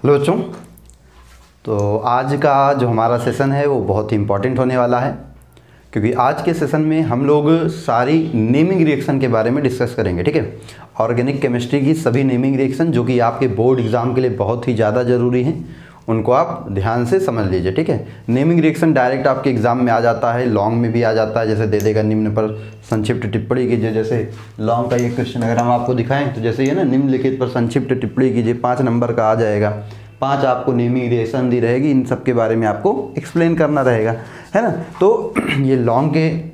Hello बच्चों। तो आज का जो हमारा सेशन है वो बहुत ही इम्पॉर्टेंट होने वाला है, क्योंकि आज के सेशन में हम लोग सारी नेमिंग रिएक्शन के बारे में डिस्कस करेंगे। ठीक है, ऑर्गेनिक केमिस्ट्री की सभी नेमिंग रिएक्शन जो कि आपके बोर्ड एग्ज़ाम के लिए बहुत ही ज़्यादा ज़रूरी हैं, उनको आप ध्यान से समझ लीजिए। ठीक है, नेमिंग रिएक्शन डायरेक्ट आपके एग्जाम में आ जाता है, लॉन्ग में भी आ जाता है। जैसे दे देगा निम्न पर संक्षिप्त टिप्पणी कीजिए। जैसे लॉन्ग का ये क्वेश्चन अगर हम आपको दिखाएं तो जैसे ये ना, निम्नलिखित पर संक्षिप्त टिप्पणी कीजिए, 5 नंबर का आ जाएगा। 5 आपको नेमिंग रिएक्शन दी रहेगी, इन सब के बारे में आपको एक्सप्लेन करना रहेगा, है ना। तो ये लॉन्ग के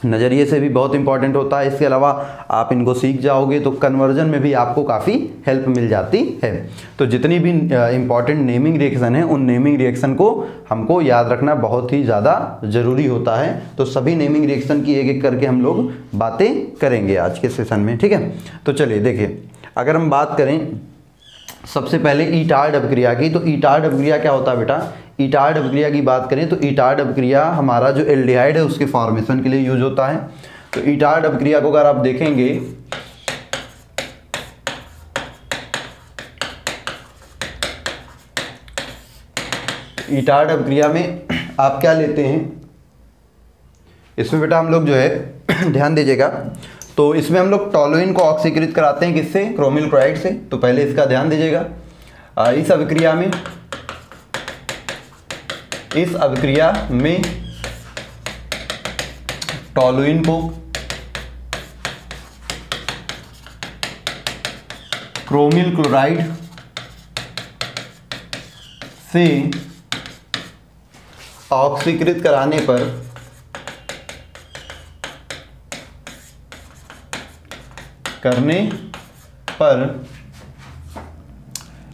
नज़रिए से भी बहुत इंपॉर्टेंट होता है। इसके अलावा आप इनको सीख जाओगे तो कन्वर्जन में भी आपको काफ़ी हेल्प मिल जाती है। तो जितनी भी इंपॉर्टेंट नेमिंग रिएक्शन है, उन नेमिंग रिएक्शन को हमको याद रखना बहुत ही ज़्यादा ज़रूरी होता है। तो सभी नेमिंग रिएक्शन की एक एक करके हम लोग बातें करेंगे आज के सेशन में। ठीक है, तो चलिए देखिए, अगर हम बात करें सबसे पहले ईटार्ड अपक्रिया की, तो ईटार्ड अपक्रिया क्या होता है बेटा। ईटार्ड अपक्रिया की बात करें तो ईटार्ड अपक्रिया हमारा जो एल्डिहाइड है उसके फॉर्मेशन के लिए यूज होता है। तो ईटार्ड अपक्रिया को अगर आप देखेंगे, ईटार्ड अपक्रिया में आप क्या लेते हैं, इसमें बेटा हम लोग जो है ध्यान दीजिएगा, तो इसमें हम लोग टॉलुइन को ऑक्सीकृत कराते हैं, किससे, क्रोमिल क्लोराइड से। तो पहले इसका ध्यान दीजिएगा। इस अभिक्रिया में टॉलुइन को क्रोमिल क्लोराइड से ऑक्सीकृत कराने पर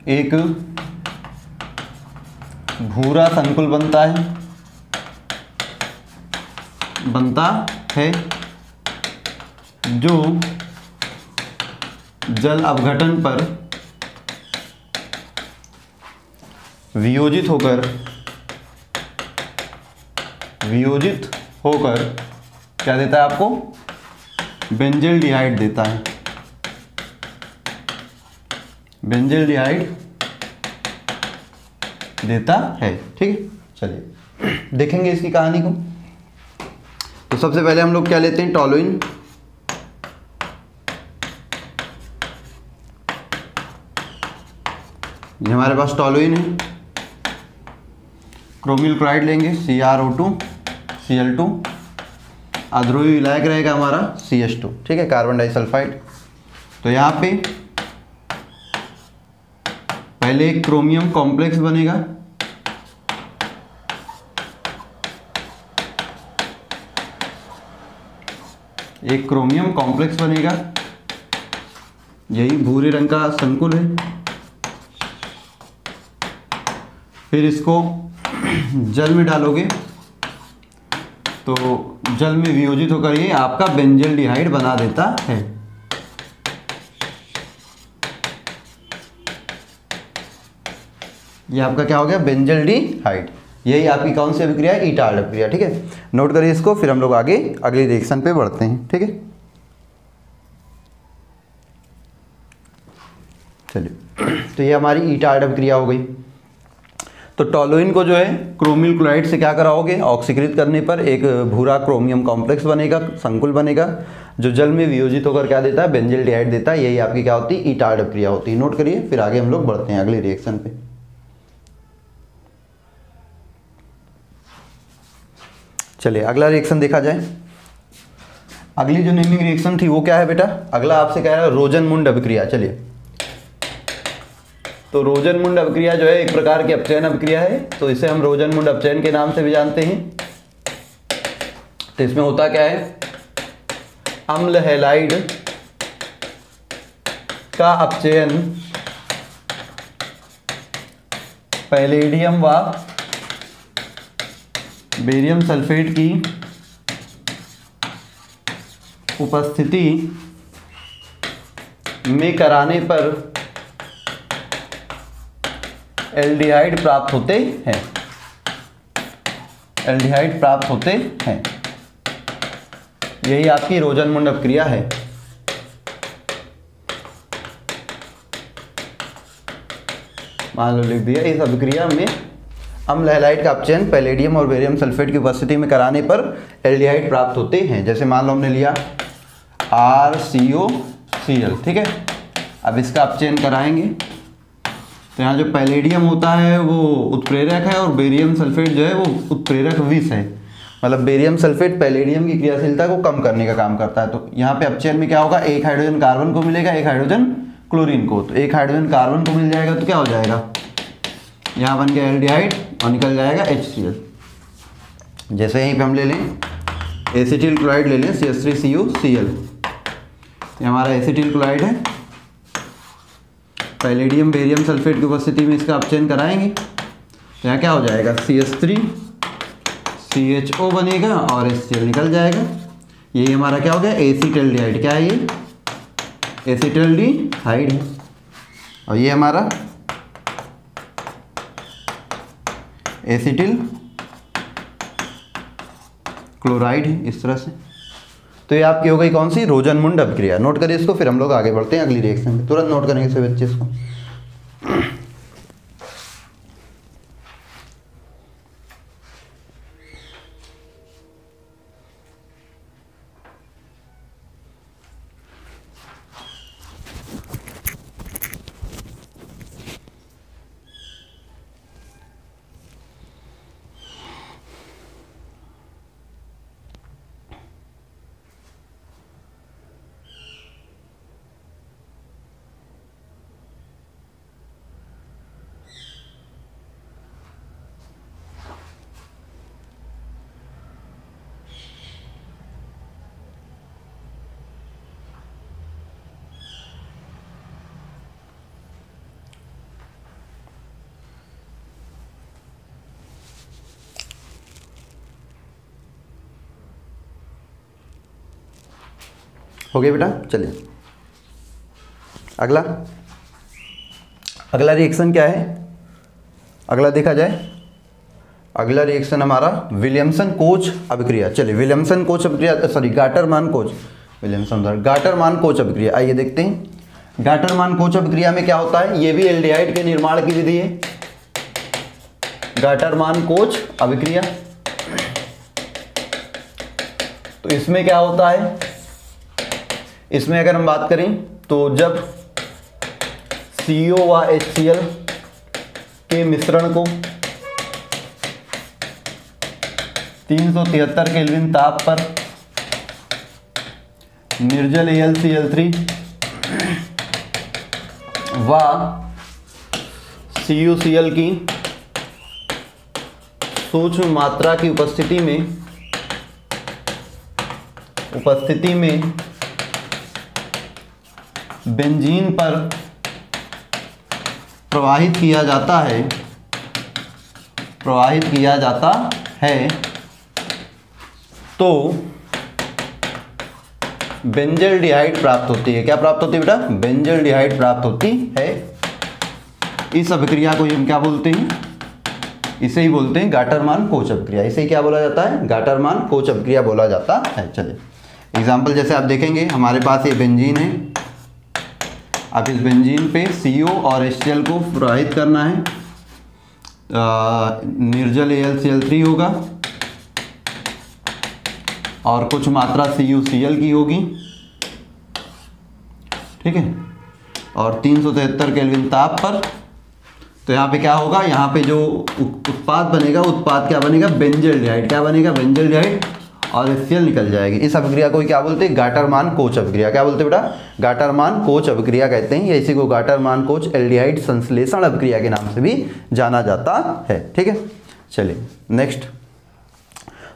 एक भूरा संकुल बनता है जो जल अपघटन पर वियोजित होकर क्या देता है आपको, बेंजल्डिहाइड देता है। बेंजल्डिहाइड देता है। ठीक है, चलिए देखेंगे इसकी कहानी को। तो सबसे पहले हम लोग क्या लेते हैं, टॉलुइन। ये हमारे पास टॉलुइन है। क्रोमिल क्लोराइड लेंगे, CrO2 Cl2, अध्रुवीय विलायक रहेगा हमारा CH2। ठीक है, कार्बन डाइसल्फाइड। तो यहाँ पे पहले एक क्रोमियम कॉम्प्लेक्स बनेगा, यही भूरे रंग का संकुल है। फिर इसको जल में डालोगे तो जल में वियोजित होकर ये आपका बेंजल्डिहाइड बना देता है। ये आपका क्या हो गया, बेंजल्डिहाइड। यही आपकी कौन सी अभिक्रिया है, ईटार्ड अभिक्रिया। ठीक है, नोट करिए इसको, फिर हम लोग आगे अगली रिएक्शन पे बढ़ते हैं। ठीक है, चलिए, तो ये हमारी ईटार्ड अभिक्रिया हो गई। तो टॉलुइन को जो है क्रोमिल क्लोराइड से क्या कराओगे, ऑक्सीकृत करने पर एक भूरा क्रोमियम कॉम्प्लेक्स बनेगा, संकुल बनेगा, जो जल में वियोजित होकर क्या देता है, बेंजल्डिहाइड देता है। यही आपकी क्या होती है, ईटार्ड अभिक्रिया होती है। नोट करिए, फिर आगे हम लोग बढ़ते हैं अगली रिएक्शन पे। चलिए अगला रिएक्शन देखा जाए। अगली जो नेमिंग रिएक्शन थी वो क्या है बेटा, अगला आपसे कह रहा है रोजनमुंड अभिक्रिया। चलिए, तो रोजनमुंड अभिक्रिया जो है एक प्रकार की अपचयन अभिक्रिया है, तो इसे हम रोजनमुंड अपचयन के नाम से भी जानते हैं। तो इसमें होता क्या है, अम्ल हैलाइड का अपचयन पैलेडियम व बेरियम सल्फेट की उपस्थिति में कराने पर एल्डिहाइड प्राप्त होते हैं। यही आपकी रोजनमुंड अपक्रिया है। मान लो लिख दिया, इस अभिक्रिया में अम्ल हैलाइड का अपचयन पैलेडियम और बेरियम सल्फेट की उपस्थिति में कराने पर एल्डिहाइड प्राप्त होते हैं। जैसे मान लो हमने लिया RCOCl, ठीक है। अब इसका अपचयन कराएंगे तो यहाँ जो पैलेडियम होता है वो उत्प्रेरक है और बेरियम सल्फेट जो है वो उत्प्रेरक विष है। मतलब बेरियम सल्फेट पैलेडियम की क्रियाशीलता को कम करने का काम करता है। तो यहाँ पे अपचयन में क्या होगा, एक हाइड्रोजन कार्बन को मिलेगा, एक हाइड्रोजन क्लोरीन को। तो एक हाइड्रोजन कार्बन को मिल जाएगा तो क्या हो जाएगा, यहाँ बन गया एल्डिहाइड और निकल जाएगा HCl। जैसे यहीं पे हम ले लें एसिटिल क्लोराइड ले लें CH3CuCl, ये हमारा एसिटिल क्लोराइड है। पैलेडियम बेरियम सल्फेट की उपस्थिति में इसका अपचयन कराएंगे तो यहाँ क्या हो जाएगा, CH3CHO बनेगा और HCl निकल जाएगा। ये हमारा क्या हो गया, एसिटल्डिहाइड। क्या है ये, एसिटल्डिहाइड है। और ये हमारा एसिटिल क्लोराइड है, इस तरह से। तो ये आपकी हो गई कौन सी, रोजनमुंड अभिक्रिया। नोट करिए इसको, फिर हम लोग आगे बढ़ते हैं अगली रिएक्शन में। तुरंत नोट करेंगे सभी बच्चे इसको। हो गया बेटा, चलिए अगला रिएक्शन क्या है, अगला देखा जाए। अगला रिएक्शन हमारा विलियमसन कोच अभिक्रिया। चलिए विलियमसन कोच अभिक्रिया, sorry Gattermann coach, Williamson Gattermann coach अभिक्रिया। आइए देखते हैं गाटरमान कोच अभिक्रिया में क्या होता है। ये भी एल्डिहाइड के निर्माण की विधि है, गाटरमान कोच अभिक्रिया। तो इसमें क्या होता है, इसमें अगर हम बात करें तो जब CO व HCl के मिश्रण को 373 केल्विन ताप पर निर्जल AlCl3 व CuCl की सूक्ष्म मात्रा की उपस्थिति में बेंजीन पर प्रवाहित किया जाता है तो बेंजल्डिहाइड प्राप्त होती है। क्या प्राप्त होती है बेटा, बेंजल्डिहाइड प्राप्त होती है। इस अभिक्रिया को हम क्या बोलते हैं, इसे ही बोलते हैं गाटरमान कोच अभिक्रिया। इसे क्या बोला जाता है, गाटरमान कोच अभिक्रिया बोला जाता है। चलिए एग्जाम्पल जैसे आप देखेंगे, हमारे पास ये बेंजीन है। अब इस बेंजीन पे CO और HCl को प्रवाहित करना है। निर्जल AlCl3 होगा और कुछ मात्रा CuCl की होगी, ठीक है, और 373 केल्विन ताप पर। तो यहाँ पे क्या होगा, यहाँ पे जो उत्पाद बनेगा, उत्पाद क्या बनेगा, बेंजल्डिहाइड। क्या बनेगा, बेंजल्डिहाइड, और HCl निकल जाएगी। इस अभिक्रिया को क्या बोलते हैं, गाटरमान कोच अभिक्रिया। क्या बोलते हैं बेटा, गाटरमान कोच अभिक्रिया कहते हैं, या इसी को गाटरमान कोच एल्डिहाइड संश्लेषण अभिक्रिया के नाम से भी जाना जाता है। ठीक है, चलिए नेक्स्ट।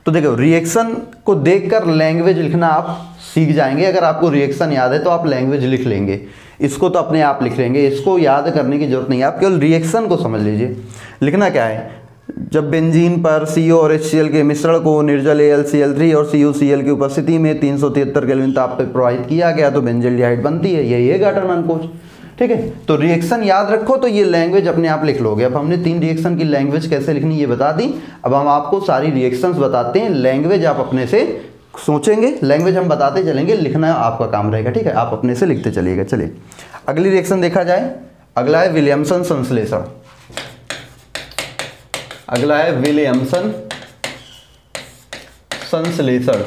तो देखो रिएक्शन को देखकर लैंग्वेज लिखना आप सीख जाएंगे। अगर आपको रिएक्शन याद है तो आप लैंग्वेज लिख लेंगे, इसको तो अपने आप लिख लेंगे, इसको याद करने की जरूरत नहीं है, आप केवल रिएक्शन को समझ लीजिए। लिखना क्या है, जब बेंजीन पर CO और HCl के मिश्रण को निर्जल AlCl3 और CuCl की उपस्थिति में 373 केल्विन ताप पर प्रवाहित किया गया तो बेंजल्डिहाइड बनती है। यही है गाटरमान कोच। ठीक है, तो रिएक्शन याद रखो तो ये लैंग्वेज अपने आप लिख लोगे। अब हमने 3 रिएक्शन की लैंग्वेज कैसे लिखनी ये बता दी। अब हम आपको सारी रिएक्शंस बताते हैं, लैंग्वेज आप अपने से सोचेंगे, लैंग्वेज हम बताते चलेंगे, लिखना आपका काम रहेगा। ठीक है, आप अपने से लिखते चलिएगा। चलिए अगली रिएक्शन देखा जाए। अगला है विलियमसन संश्लेषण। अगला है विलियमसन संश्लेषण।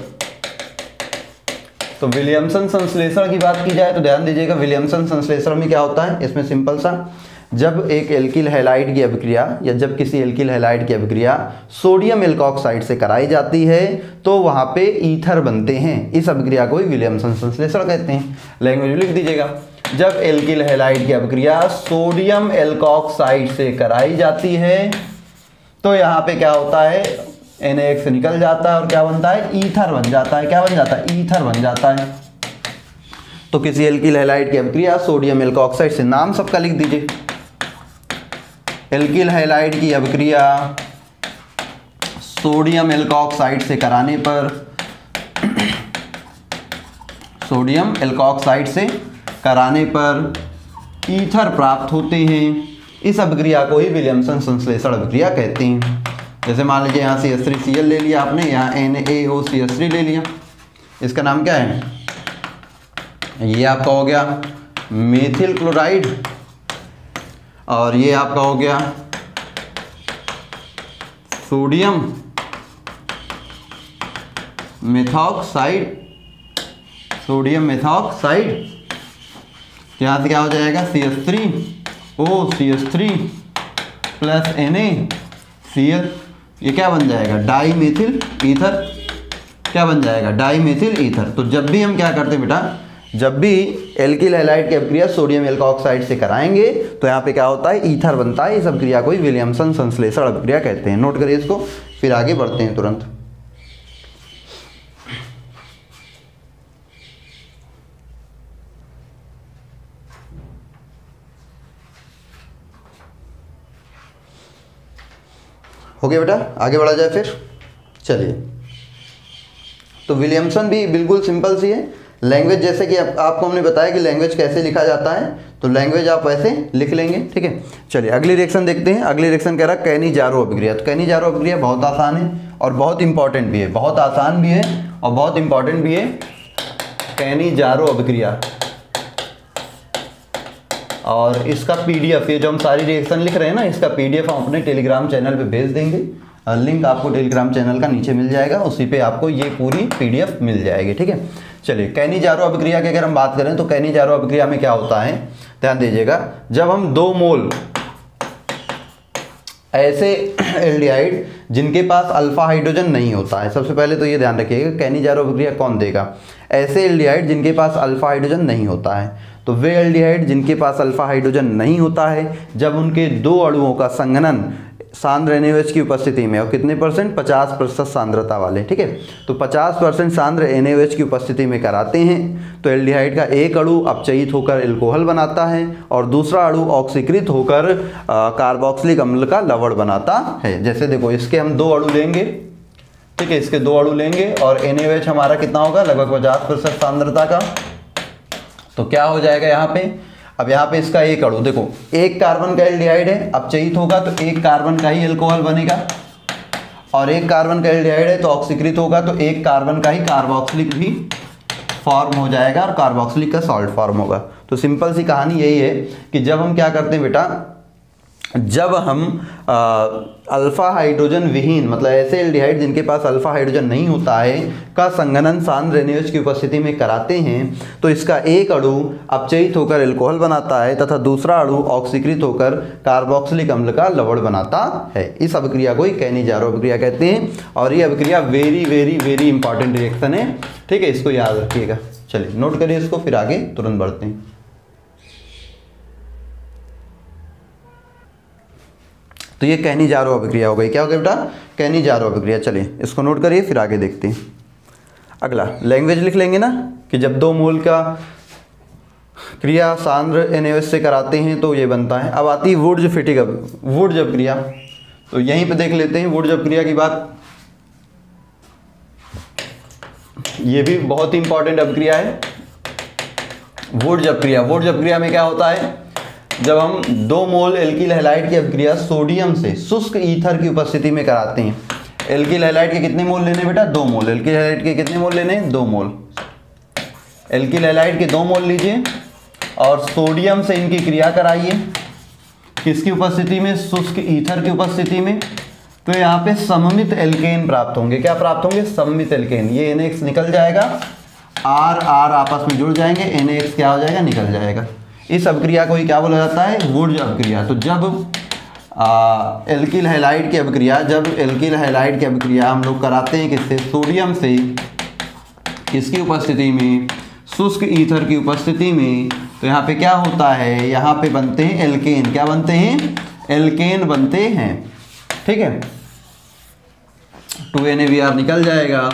तो विलियमसन संश्लेषण की बात की जाए तो ध्यान दीजिएगा, विलियमसन संश्लेषण में क्या होता है, इसमें सिंपल सा, जब एक एल्किल हैलाइड की अभिक्रिया या जब किसी एल्किल हैलाइड की अभिक्रिया सोडियम एल्कोक्साइड से कराई जाती है तो वहाँ पे ईथर बनते हैं। इस अभिक्रिया को ही विलियमसन संश्लेषण कहते हैं। लैंग्वेज में लिख दीजिएगा, जब एल्किल हैलाइड की अभिक्रिया सोडियम एल्कोक्साइड से कराई जाती है तो यहाँ पे क्या होता है, NaX निकल जाता है और क्या बनता है, ईथर बन जाता है। क्या बन जाता है, ईथर बन जाता है। तो किसी एल्किल हैलाइड की अभिक्रिया सोडियम एल्कोक्साइड से, नाम सबका लिख दीजिए, एल्किल हैलाइड की अभिक्रिया सोडियम एल्कोक्साइड से कराने पर, सोडियम एल्कोक्साइड से कराने पर ईथर प्राप्त होते हैं। इस अभिक्रिया को ही विलियमसन संश्लेषण अभिक्रिया कहते हैं। जैसे मान लीजिए यहाँ CH3Cl ले लिया आपने, यहाँ NaOCH3 ले लिया, इसका नाम क्या है, ये आपका हो गया मेथिल क्लोराइड और ये आपका हो गया सोडियम मेथॉक्साइड, सोडियम मेथॉक्साइड। यहाँ से क्या हो जाएगा, CH3OCH3 प्लस NaCl, ये क्या बन जाएगा, डाई मेथिल ईथर। क्या बन जाएगा, डाई मेथिल ईथर। तो जब भी हम क्या करते हैं बेटा, जब भी एल्किल हैलाइड की अभिक्रिया सोडियम एल्कोक्साइड से कराएंगे तो यहाँ पे क्या होता है, ईथर बनता है। इस अभिक्रिया को ही विलियमसन संश्लेषण अभिक्रिया कहते हैं। नोट करिए इसको, फिर आगे बढ़ते हैं तुरंत। हो गया बेटा, आगे बढ़ा जाए फिर। चलिए, तो विलियमसन भी बिल्कुल सिंपल सी है। लैंग्वेज जैसे कि आपको हमने बताया कि लैंग्वेज कैसे लिखा जाता है, तो लैंग्वेज आप वैसे लिख लेंगे, ठीक है। चलिए अगली रिएक्शन देखते हैं। अगली रिएक्शन कह रहा है कैनी-जारो अभिक्रिया। तो कैनी-जारो अभिक्रिया बहुत आसान है और बहुत इंपॉर्टेंट भी है, बहुत आसान भी है और बहुत इंपॉर्टेंट भी है। कैनी-जारो अभिक्रिया और इसका PDF, ये जो हम सारी रिएक्शन लिख रहे हैं ना, इसका PDF हम अपने टेलीग्राम चैनल पे भेज देंगे। लिंक आपको टेलीग्राम चैनल का नीचे मिल जाएगा, उसी पे आपको ये पूरी PDF मिल जाएगी, ठीक है। चलिए कैनी-जारो अभिक्रिया की अगर हम बात करें तो कैनी-जारो अभिक्रिया में क्या होता है, ध्यान दीजिएगा, जब हम 2 मोल ऐसे एल्डिहाइड जिनके पास अल्फा हाइड्रोजन नहीं होता है, सबसे पहले तो ये ध्यान रखिएगा कैनी-जारो अभिक्रिया कौन देगा, ऐसे एल्डिहाइड जिनके पास अल्फा हाइड्रोजन नहीं होता है। तो वे एल्डिहाइड जिनके पास अल्फा हाइड्रोजन नहीं होता है, जब उनके 2 अणुओं का संघनन सांद्र NaOH की उपस्थिति में, और कितने परसेंट, 50% सांद्रता वाले, ठीक है। तो 50% सांद्र NaOH की उपस्थिति में कराते हैं तो एल्डिहाइड का एक अणु अपचयित होकर एल्कोहल बनाता है और दूसरा अणु ऑक्सीकृत होकर कार्बोक्सिलिक अम्ल का लवण बनाता है। जैसे देखो, इसके हम 2 अणु लेंगे, ठीक है, इसके 2 अणु लेंगे और NaOH हमारा कितना होगा, लगभग 50% सांद्रता का। तो क्या हो जाएगा यहाँ पे, अब यहाँ पे इसका एक अणु देखो, एक कार्बन का एल्डिहाइड है, अपचयित होगा तो एक कार्बन का ही एल्कोहल बनेगा, और एक कार्बन का एल्डिहाइड है तो ऑक्सीकृत होगा तो एक कार्बन का ही कार्बोक्सिलिक भी फॉर्म हो जाएगा और कार्बोक्सिलिक का सॉल्ट फॉर्म होगा। तो सिंपल सी कहानी यही है कि जब हम क्या करते हैं बेटा, जब हम अल्फा हाइड्रोजन विहीन, मतलब ऐसे एल्डिहाइड जिनके पास अल्फा हाइड्रोजन नहीं होता है, का संघनन सांद्र NaOH की उपस्थिति में कराते हैं तो इसका एक अणु अपचयित होकर एल्कोहल बनाता है तथा दूसरा अणु ऑक्सीकृत होकर कार्बोक्सिलिक अम्ल का लवण बनाता है। इस अभिक्रिया को ही कैनी-जारो अभिक्रिया कहते हैं और ये अभिक्रिया very very very important reaction है, ठीक है, इसको याद रखिएगा। चलिए नोट करिए इसको, फिर आगे तुरंत बढ़ते हैं। तो ये कैनी-जारो अभिक्रिया हो गई। क्या हो गया बेटा, कैनी-जारो अभिक्रिया। चलिए इसको नोट करिए, फिर आगे देखते हैं। अगला लैंग्वेज लिख लेंगे ना कि जब 2 मोल का क्रिया सांद्र NaOH से कराते हैं तो ये बनता है। अब आती है वुर्ज-फिटिक वुर्ज अभिक्रिया। तो यहीं पे देख लेते हैं वुर्ज अभिक्रिया की बात। ये भी बहुत ही इंपॉर्टेंट अभिक्रिया है, वुर्ज अभिक्रिया। वुर्ज अभिक्रिया में क्या होता है, जब हम 2 मोल एल्किल हैलाइड की अभिक्रिया सोडियम से शुष्क ईथर की उपस्थिति में कराते हैं। एल्किल हैलाइड के कितने मोल लेने बेटा, 2 मोल। एल्किल हैलाइड के कितने मोल लेने, 2 मोल। एल्किल हैलाइड के 2 मोल लीजिए और सोडियम से इनकी क्रिया कराइए, किसकी उपस्थिति में, शुष्क ईथर की उपस्थिति में। तो यहाँ पे सममित एल्केन प्राप्त होंगे। क्या प्राप्त होंगे? सममित एल्केन। ये NX निकल जाएगा, R R आपस में जुड़ जाएंगे, NX क्या हो जाएगा? निकल जाएगा। इस अभिक्रिया को ही क्या बोला जाता है? वुड्स अभिक्रिया। तो जब एल्किल हैलाइड की अभिक्रिया, हम लोग कराते हैं किससे? सोडियम से, किसकी उपस्थिति में? शुष्क ईथर की उपस्थिति में। तो यहाँ पे क्या होता है? यहाँ पे बनते हैं एल्केन। क्या बनते हैं? एल्केन बनते हैं। ठीक है, 2NaBr निकल जाएगा,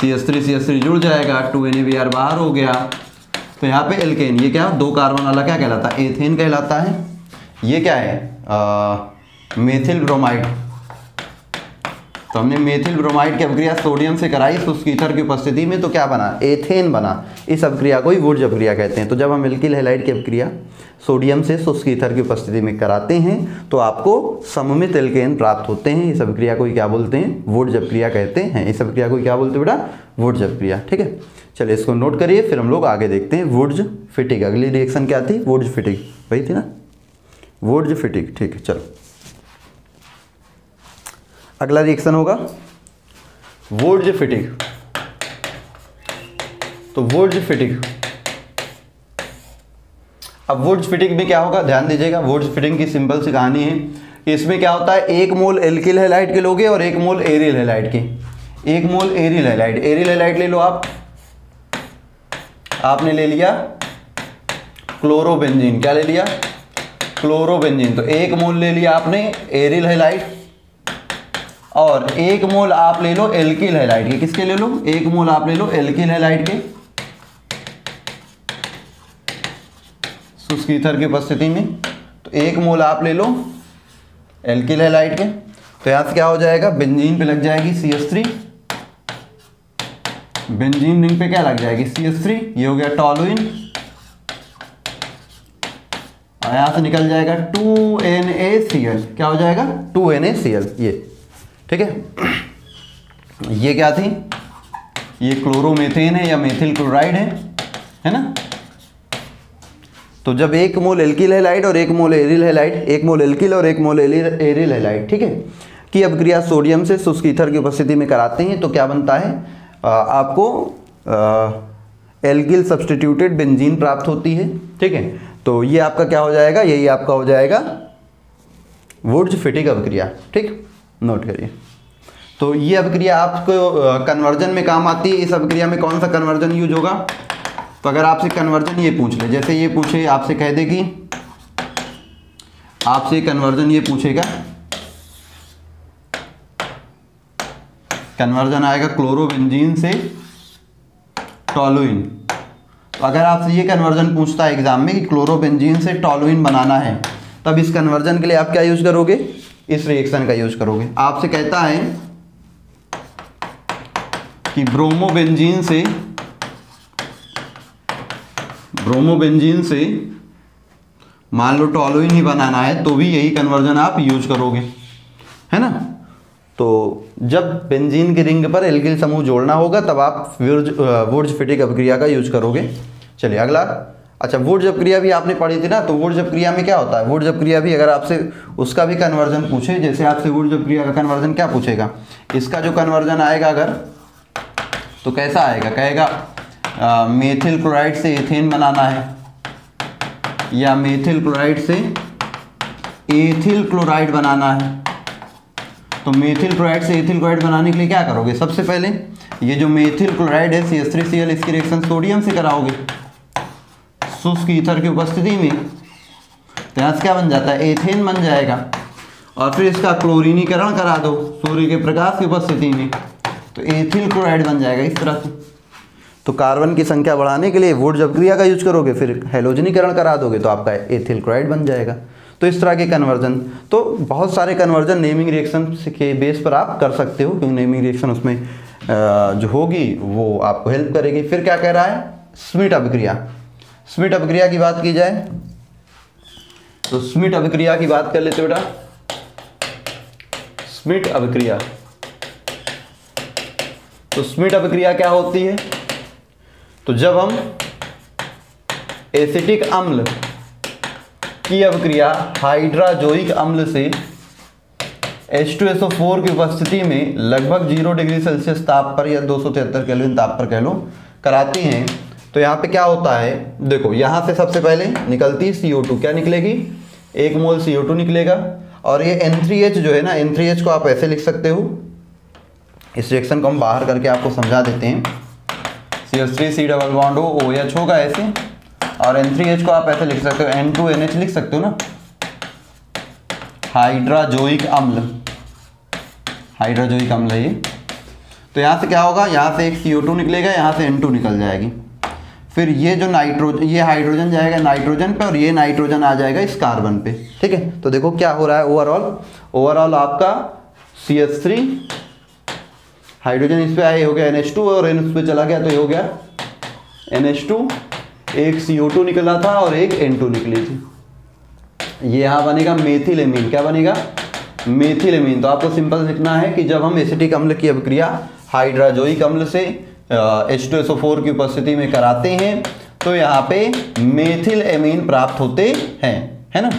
CH3 जुड़ जाएगा, 2NaBr बाहर हो गया। तो यहाँ पे एल्केन, ये क्या? 2 कार्बन वाला क्या कहलाता है? एथेन कहलाता है। ये क्या है? Methyl bromide. तो हमने मेथिल ब्रोमाइड की अभिक्रिया सोडियम से कराई शुष्क ईथर की उपस्थिति में, तो क्या बना? एथेन बना। इस अभिक्रिया को ही वुड्स अभिक्रिया कहते हैं। तो जब हम एल्किल हैलाइड की अभिक्रिया सोडियम से शुष्क ईथर की उपस्थिति में कराते हैं तो आपको सममित एल्केन प्राप्त होते हैं। इस अभिक्रिया को ही क्या बोलते हैं? वुड्स अभिक्रिया कहते हैं। इस अभिक्रिया को क्या बोलते हैं बेटा? वुड्स अभिक्रिया। ठीक है, चलिए इसको नोट करिए, फिर हम लोग आगे देखते हैं। वुड्स फिटिग, अगली रिएक्शन क्या थी? वुड्स फिटिग, वही थी ना, वुड्स फिटिग। ठीक है, चलो अगला रिएक्शन होगा वुड्स फिटिग। तो वुड्स फिटिग, अब वुड्स फिटिग में क्या होगा? ध्यान दीजिएगा, वुड्स फिटिग की सिंपल सी कहानी है कि इसमें क्या होता है? 1 मोल एल्किल हैलाइड के लोगे और 1 मोल एरिल हैलाइड के। 1 मोल एरिल हैलाइड ले लो आप। आपने ले लिया क्लोरोबेंजीन। क्या ले लिया? क्लोरोबेंजीन। तो 1 मोल ले लिया आपने एरिल हैलाइड और 1 मोल आप ले लो एल्किल हैलाइड के। किसके ले लो? 1 मोल आप ले लो एल्किल हैलाइड के शुष्क ईथर की उपस्थिति में। तो 1 मोल आप ले लो एल्किल हैलाइड के। तो यहाँ से क्या हो जाएगा? बेंजीन पे लग जाएगी CH3, बेंजीन रिंग पे क्या लग जाएगी? CH3। ये हो गया टॉलुइन और यहाँ से निकल जाएगा 2NaCl। क्या हो जाएगा? 2NaCl। ये ठीक है। ये क्या थी? ये क्लोरोमेथेन है या मेथिल क्लोराइड है ना। तो जब 1 मोल एल्किल हैलाइड और 1 मोल एरिल हैलाइड, 1 मोल एल्किल और 1 मोल एरिल हैलाइड, ठीक है, की अभिक्रिया सोडियम से शुष्क ईथर की उपस्थिति में कराते हैं तो क्या बनता है? आपको एल्किल सब्स्टिट्यूटेड बेंजीन प्राप्त होती है। ठीक है, तो ये आपका क्या हो जाएगा? यही आपका हो जाएगा वुड्स फिटिग अभिक्रिया। ठीक, नोट करिए। तो ये अभिक्रिया आपको कन्वर्जन में काम आती है। इस अभिक्रिया में कौन सा कन्वर्जन यूज होगा? तो अगर आपसे कन्वर्जन ये पूछ ले, जैसे ये पूछे आपसे, कह दे कि आपसे कन्वर्जन ये पूछेगा, कन्वर्जन आएगा क्लोरोबेंजीन से टॉलुइन। तो अगर आपसे ये कन्वर्जन पूछता है एग्जाम में कि क्लोरोबेंजीन से टॉलुइन बनाना है, तब इस कन्वर्जन के लिए आप क्या यूज करोगे? इस रिएक्शन का यूज करोगे। आपसे कहता है कि ब्रोमोबेंजीन से मान लो टॉलुइन ही बनाना है, तो भी यही कन्वर्जन आप यूज करोगे, है ना। तो जब बेंजीन की रिंग पर एल्किल समूह जोड़ना होगा तब आप वुड्स फिटिग अभिक्रिया का यूज करोगे। चलिए अगला। अच्छा, वुड्स अभिक्रिया भी आपने पढ़ी थी ना। तो वुड्स अभिक्रिया में क्या होता है? वुड्स अभिक्रिया भी अगर आपसे उसका भी कन्वर्जन पूछे, जैसे आपसे वुड्स अभिक्रिया का कन्वर्जन क्या पूछेगा? इसका जो कन्वर्जन आएगा अगर, तो कैसा आएगा? कहेगा मेथिल क्लोराइड से एथेन बनाना है या मेथिल क्लोराइड से एथिल क्लोराइड बनाना है। तो मेथिल क्लोराइड से एथिल क्लोराइड बनाने के लिए क्या करोगे? सबसे पहले ये जो मेथिल क्लोराइड है CH3Cl, इसकी रिएक्शन सोडियम से कराओगे शुष्क ईथर की उपस्थिति में। तो यहाँ से क्या बन जाता है? एथेन बन जाएगा। और फिर इसका क्लोरीनीकरण करा दो सूर्य के प्रकाश की उपस्थिति में, तो एथिल क्लोराइड बन जाएगा इस तरह से। तो कार्बन की संख्या बढ़ाने के लिए वुड्स अभिक्रिया का यूज करोगे, फिर हैलोजनीकरण करा दोगे तो आपका एथिल क्लोराइड बन जाएगा। तो इस तरह के कन्वर्जन, तो बहुत सारे कन्वर्जन नेमिंग रिएक्शन के बेस पर आप कर सकते हो, क्योंकि नेमिंग रिएक्शन उसमें जो होगी वो आपको हेल्प करेगी। फिर क्या कह रहा है? स्मिट अभिक्रिया। स्मिट अभिक्रिया की बात की जाए तो स्मिट अभिक्रिया की बात कर लेते बेटा। स्मिट अभिक्रिया, तो स्मिट अभिक्रिया क्या होती है? तो जब हम एसिटिक अम्ल की अभिक्रिया हाइड्राजोइक अम्ल से H2SO4 की उपस्थिति में लगभग 0 डिग्री सेल्सियस ताप पर या 273 केल्विन ताप पर कह लो कराती हैं, तो यहाँ पे क्या होता है, देखो यहाँ से सबसे पहले निकलती है CO2, क्या निकलेगी, 1 मोल CO2 निकलेगा। और ये N3H जो है ना, N3H को आप ऐसे लिख सकते हो, इस रिएक्शन को हम बाहर करके आपको समझा देते हैं। CH3 डबल बॉन्ड हो OH होगा ऐसे, और N3H को आप ऐसे लिख सकते हो, N2NH लिख सकते हो ना, हाइड्राजोइक अम्ल, हाइड्राजोइक अम्ल है ये। तो यहाँ से क्या होगा, यहाँ से एक CO2 निकलेगा, यहाँ से N2 निकल जाएगी। फिर ये जो नाइट्रोजन, ये हाइड्रोजन जाएगा नाइट्रोजन पे और ये नाइट्रोजन आ जाएगा इस कार्बन पे, ठीक है। तो देखो क्या हो रहा है, ओवरऑल आपका CH3 हाइड्रोजन इस पे आए, हो गया NH2 और N उस पे चला गया तो ये हो गया NH2, एक CO2 निकला था और एक N2 निकली थी। ये यहाँ बनेगा मेथिलेमीन, क्या बनेगा, मेथिलेमीन। तो आपको सिंपल लिखना है कि जब हम एसिटिक अम्ल की अभिक्रिया हाइड्राजोइक अम्ल से H2SO4 की उपस्थिति में कराते हैं तो यहाँ पे मेथिल एमीन प्राप्त होते हैं, है ना।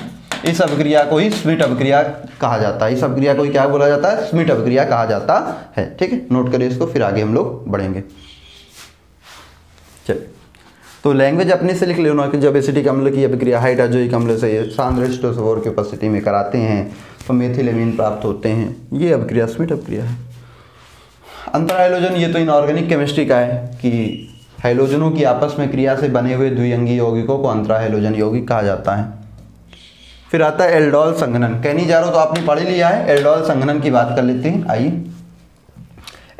इस अभिक्रिया को ही स्मिट अभिक्रिया कहा जाता है, इस अभिक्रिया को ही क्या बोला जाता है, स्मिट अभिक्रिया कहा जाता है, ठीक है। नोट करिए इसको, फिर आगे हम लोग बढ़ेंगे। चलिए, तो लैंग्वेज अपने से लिख लेना कि जब एसिटिक अम्ल की अभिक्रिया हाइड्राजोइक अम्ल से सांद्र H2SO4 की उपस्थिति में कराते हैं तो मेथिल एमीन प्राप्त होते हैं, ये अभिक्रिया स्मिट अभिक्रिया है। अंतर हाइड्रोजन, ये तो इनऑर्गेनिक केमिस्ट्री का है कि हाइड्रोजनों की आपस में क्रिया से बने हुए द्विअंगी यौगिकों को अंतर हाइड्रोजन यौगिक कहा जाता है। फिर आता है एल्डोल संघनन, कहनी जा रहा हो तो आपने पढ़ लिया है। एल्डोल संघनन की बात कर लेते हैं, आइए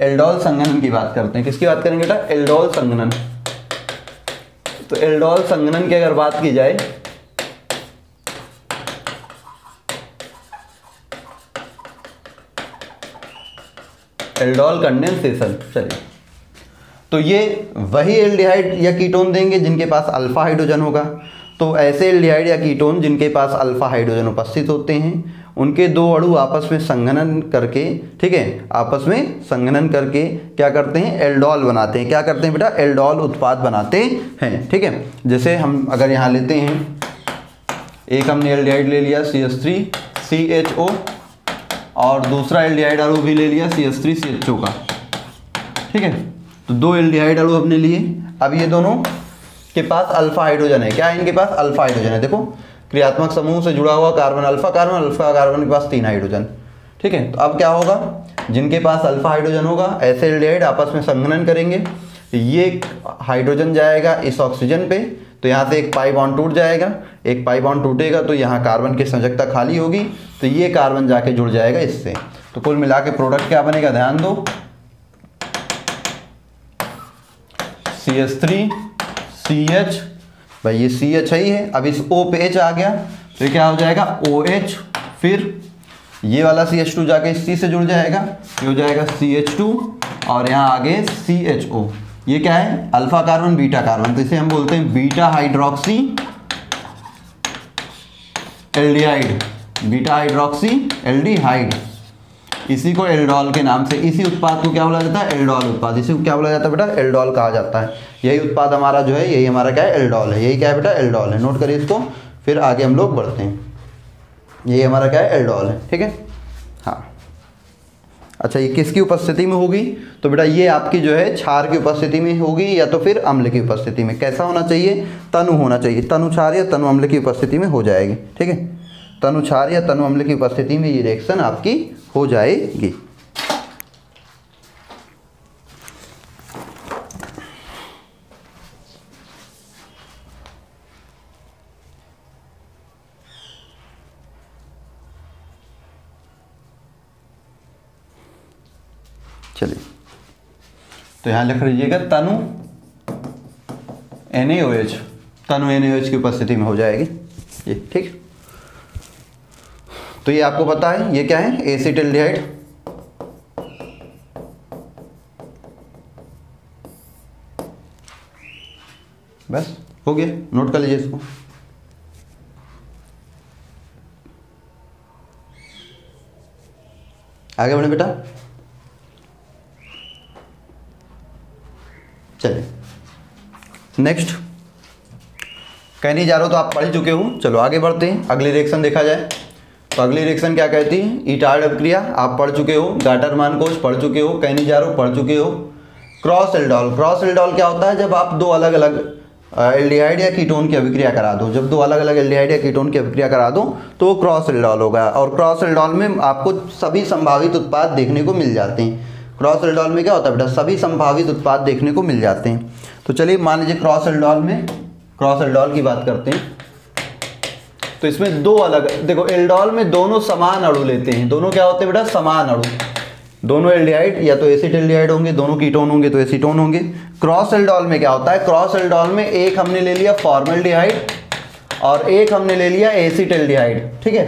एल्डोल संघनन की बात करते हैं। किसकी बात करेंगे बेटा, एल्डोल संघनन। तो एल्डोल संघनन की अगर बात की जाए एल्डोल कंडेंसेशन, चलिए, तो ये वही एल्डिहाइड या कीटोन देंगे जिनके पास अल्फा हाइड्रोजन होगा। तो ऐसे एल्डिहाइड या कीटोन जिनके पास अल्फा हाइड्रोजन उपस्थित होते हैं, उनके दो अणु आपस में संघनन करके, ठीक है, आपस में संघनन करके क्या करते हैं, एल्डोल बनाते हैं। क्या करते हैं बेटा, एल्डोल उत्पाद बनाते हैं, ठीक है। जैसे हम अगर यहाँ लेते हैं, एक हमने एल्डिहाइड ले लिया CH3CHO और दूसरा एल्डिहाइड अणु भी ले लिया CH3CHO का, ठीक है। तो दो एल्डिहाइड अणु हमने लिए। अब ये दोनों के पास अल्फा हाइड्रोजन है, क्या है, इनके पास अल्फा हाइड्रोजन है। देखो क्रियात्मक समूह से जुड़ा हुआ कार्बन अल्फा कार्बन के पास 3 हाइड्रोजन, ठीक है। तो अब क्या होगा, जिनके पास अल्फा हाइड्रोजन होगा ऐसे एल्डिहाइड आपस में संघनन करेंगे, ये हाइड्रोजन जाएगा इस ऑक्सीजन पे, तो यहाँ से एक पाई बॉन्ड टूट जाएगा, एक पाई बॉन्ड टूटेगा तो यहाँ कार्बन की संयोजकता खाली होगी, तो ये कार्बन जाके जुड़ जाएगा इससे। तो कुल मिला के प्रोडक्ट क्या बनेगा, ध्यान दो, CH3CH, भाई ये CH ही है। अब इस O पे H आ गया तो क्या हो जाएगा OH, फिर ये वाला CH2 जाके इस C से जुड़ जाएगा, ये हो जाएगा CH2 और यहाँ आगे CHO। ये क्या है, अल्फा कार्बन बीटा कार्बन, तो इसे हम बोलते हैं beta hydroxy aldehyde, beta hydroxy aldehyde. इसी को एल्डोल के नाम से, इसी उत्पाद को क्या बोला जाता है, एल्डोल उत्पाद। इसी को क्या बोला जाता है बेटा, एल्डोल कहा जाता है। यही उत्पाद हमारा जो है, यही हमारा क्या है, एल्डोल है। यही क्या है बेटा, एल्डोल है। नोट करिए इसको, फिर आगे हम लोग बढ़ते हैं। यही हमारा क्या है, एल्डोल है, ठीक है। हाँ, अच्छा, ये किसकी उपस्थिति में होगी, तो बेटा ये आपकी जो है क्षार की उपस्थिति में होगी या तो फिर अम्ल की उपस्थिति में। कैसा होना चाहिए, तनु होना चाहिए, तनु क्षार या तनु अम्ल की उपस्थिति में हो जाएगी, ठीक है। तनु क्षार या तनु अम्ल की उपस्थिति में ये रिएक्शन आपकी हो जाएगी। चलिए, तो यहाँ लिख लीजिएगा तनु NaOH, तनु NaOH की उपस्थिति में हो जाएगी ये, ठीक। तो ये आपको पता है ये क्या है, एसिटिल्डिहाइड, बस हो गया, नोट कर लीजिए इसको। आगे बढ़े बेटा, चलिए नेक्स्ट। कहने जा रहा हो तो आप पढ़ चुके हो, चलो आगे बढ़ते हैं, अगली रिएक्शन देखा जाए। तो अगली रिएक्शन क्या कहती है, इटार्ड अभिक्रिया आप पढ़ चुके हो, गाटरमान कोष पढ़ चुके हो, कैनिजारो पढ़ चुके हो। क्रॉस एल्डोल, क्रॉस एल्डोल क्या होता है, जब आप दो अलग अलग एल्डिहाइड या कीटोन की अभिक्रिया करा दो, जब दो अलग अलग एल्डिहाइड या कीटोन की अभिक्रिया करा दो तो वो क्रॉस एल्डोल होगा। और क्रॉस एल्डोल में आपको सभी संभावित उत्पाद देखने को मिल जाते हैं। क्रॉस एल्डोल में क्या होता है बेटा, सभी संभावित उत्पाद देखने को मिल जाते हैं। तो चलिए मान लीजिए क्रॉस एल्डोल में, क्रॉस एल्डोल की बात करते हैं, तो इसमें दो अलग, देखो एल्डोल में दोनों समान अणु लेते हैं, दोनों क्या होते हैं बेटा, समान अणु, दोनों एल्डिहाइड या तो एसिड एल्डिहाइड होंगे, दोनों कीटोन होंगे तो एसीटोन होंगे। क्रॉस एल्डोल में क्या होता है, क्रॉस एल्डोल में एक हमने ले लिया फॉर्मल्डिहाइड और एक हमने ले लिया एसिड एल्डिहाइड, ठीक है।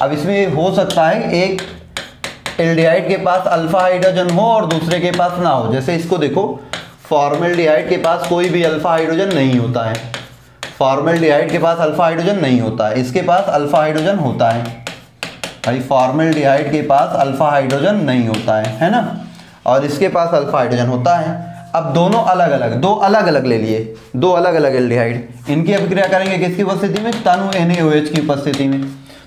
अब इसमें हो सकता है एक एल्डिहाइड के पास अल्फा हाइड्रोजन हो और दूसरे के पास ना हो। जैसे इसको देखो, फॉर्मल्डिहाइड के पास कोई भी अल्फा हाइड्रोजन नहीं होता है, फॉर्मल्डिहाइड के पास अल्फा हाइड्रोजन नहीं होता है, इसके पास अल्फा हाइड्रोजन होता है भाई, फॉर्मल्डिहाइड के पास अल्फा हाइड्रोजन नहीं होता है ना, और इसके पास अल्फा हाइड्रोजन होता है। अब दोनों अलग अलग, दो अलग अलग ले लिए, दो अलग अलग एल्डिहाइड, इनकी अभिक्रिया करेंगे किसकी उपस्थिति में, तनु NaOH की उपस्थिति में।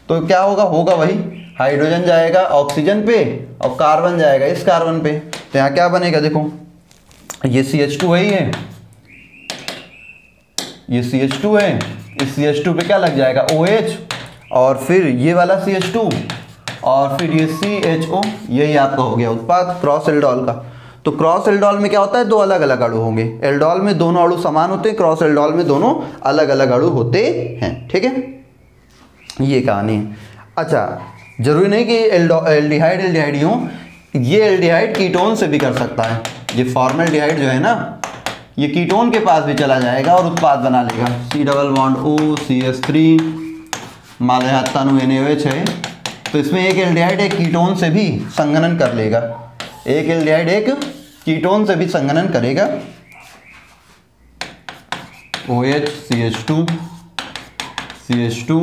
तो क्या होगा, होगा वही, हाइड्रोजन जाएगा ऑक्सीजन पे और कार्बन जाएगा इस कार्बन पे। तो यहाँ क्या बनेगा, देखो ये CH2 वही है, ये CH2 है, इस CH2 पे क्या लग जाएगा OH, और फिर ये वाला CH2 और फिर ये CHO, यही आपका हो गया उत्पाद क्रॉस एल्डोल का। तो क्रॉस एल्डोल में क्या होता है, दो अलग अलग अणु होंगे, एल्डोल में दोनों अणु समान होते हैं, क्रॉस एल्डोल में दोनों अलग अलग अणु होते हैं, ठीक है, ये कहानी है। अच्छा, जरूरी नहीं कि एल्डिहाइड एल्डिहाइड ही हो, ये एल्डिहाइड कीटोन से भी कर सकता है। ये फॉर्मल्डिहाइड जो है ना, ये कीटोन के पास भी चला जाएगा और उत्पाद बना लेगा, C+O CH3, मान लिया तनु NaOH है, तो इसमें एक एल्डिहाइड एक कीटोन से भी संघनन कर लेगा, एक एल्डिहाइड एक कीटोन से भी संघनन करेगा, OH CH2 C+O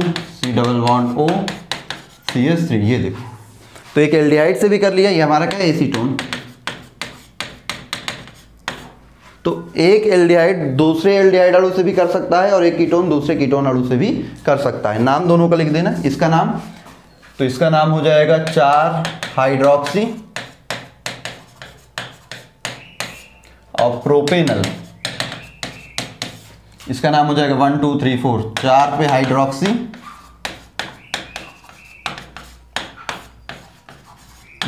CH3, ये देखो, तो एक एल्डिहाइड से भी कर लिया, ये हमारा क्या है एसीटोन। तो एक एल्डिहाइड दूसरे एल्डिहाइड अणु से भी कर सकता है और एक कीटोन दूसरे कीटोन अणु से भी कर सकता है। नाम दोनों का लिख देना, इसका नाम, तो इसका नाम हो जाएगा 4 हाइड्रोक्सी और प्रोपेनल, इसका नाम हो जाएगा 1 2 3 4, 4 पे हाइड्रोक्सी,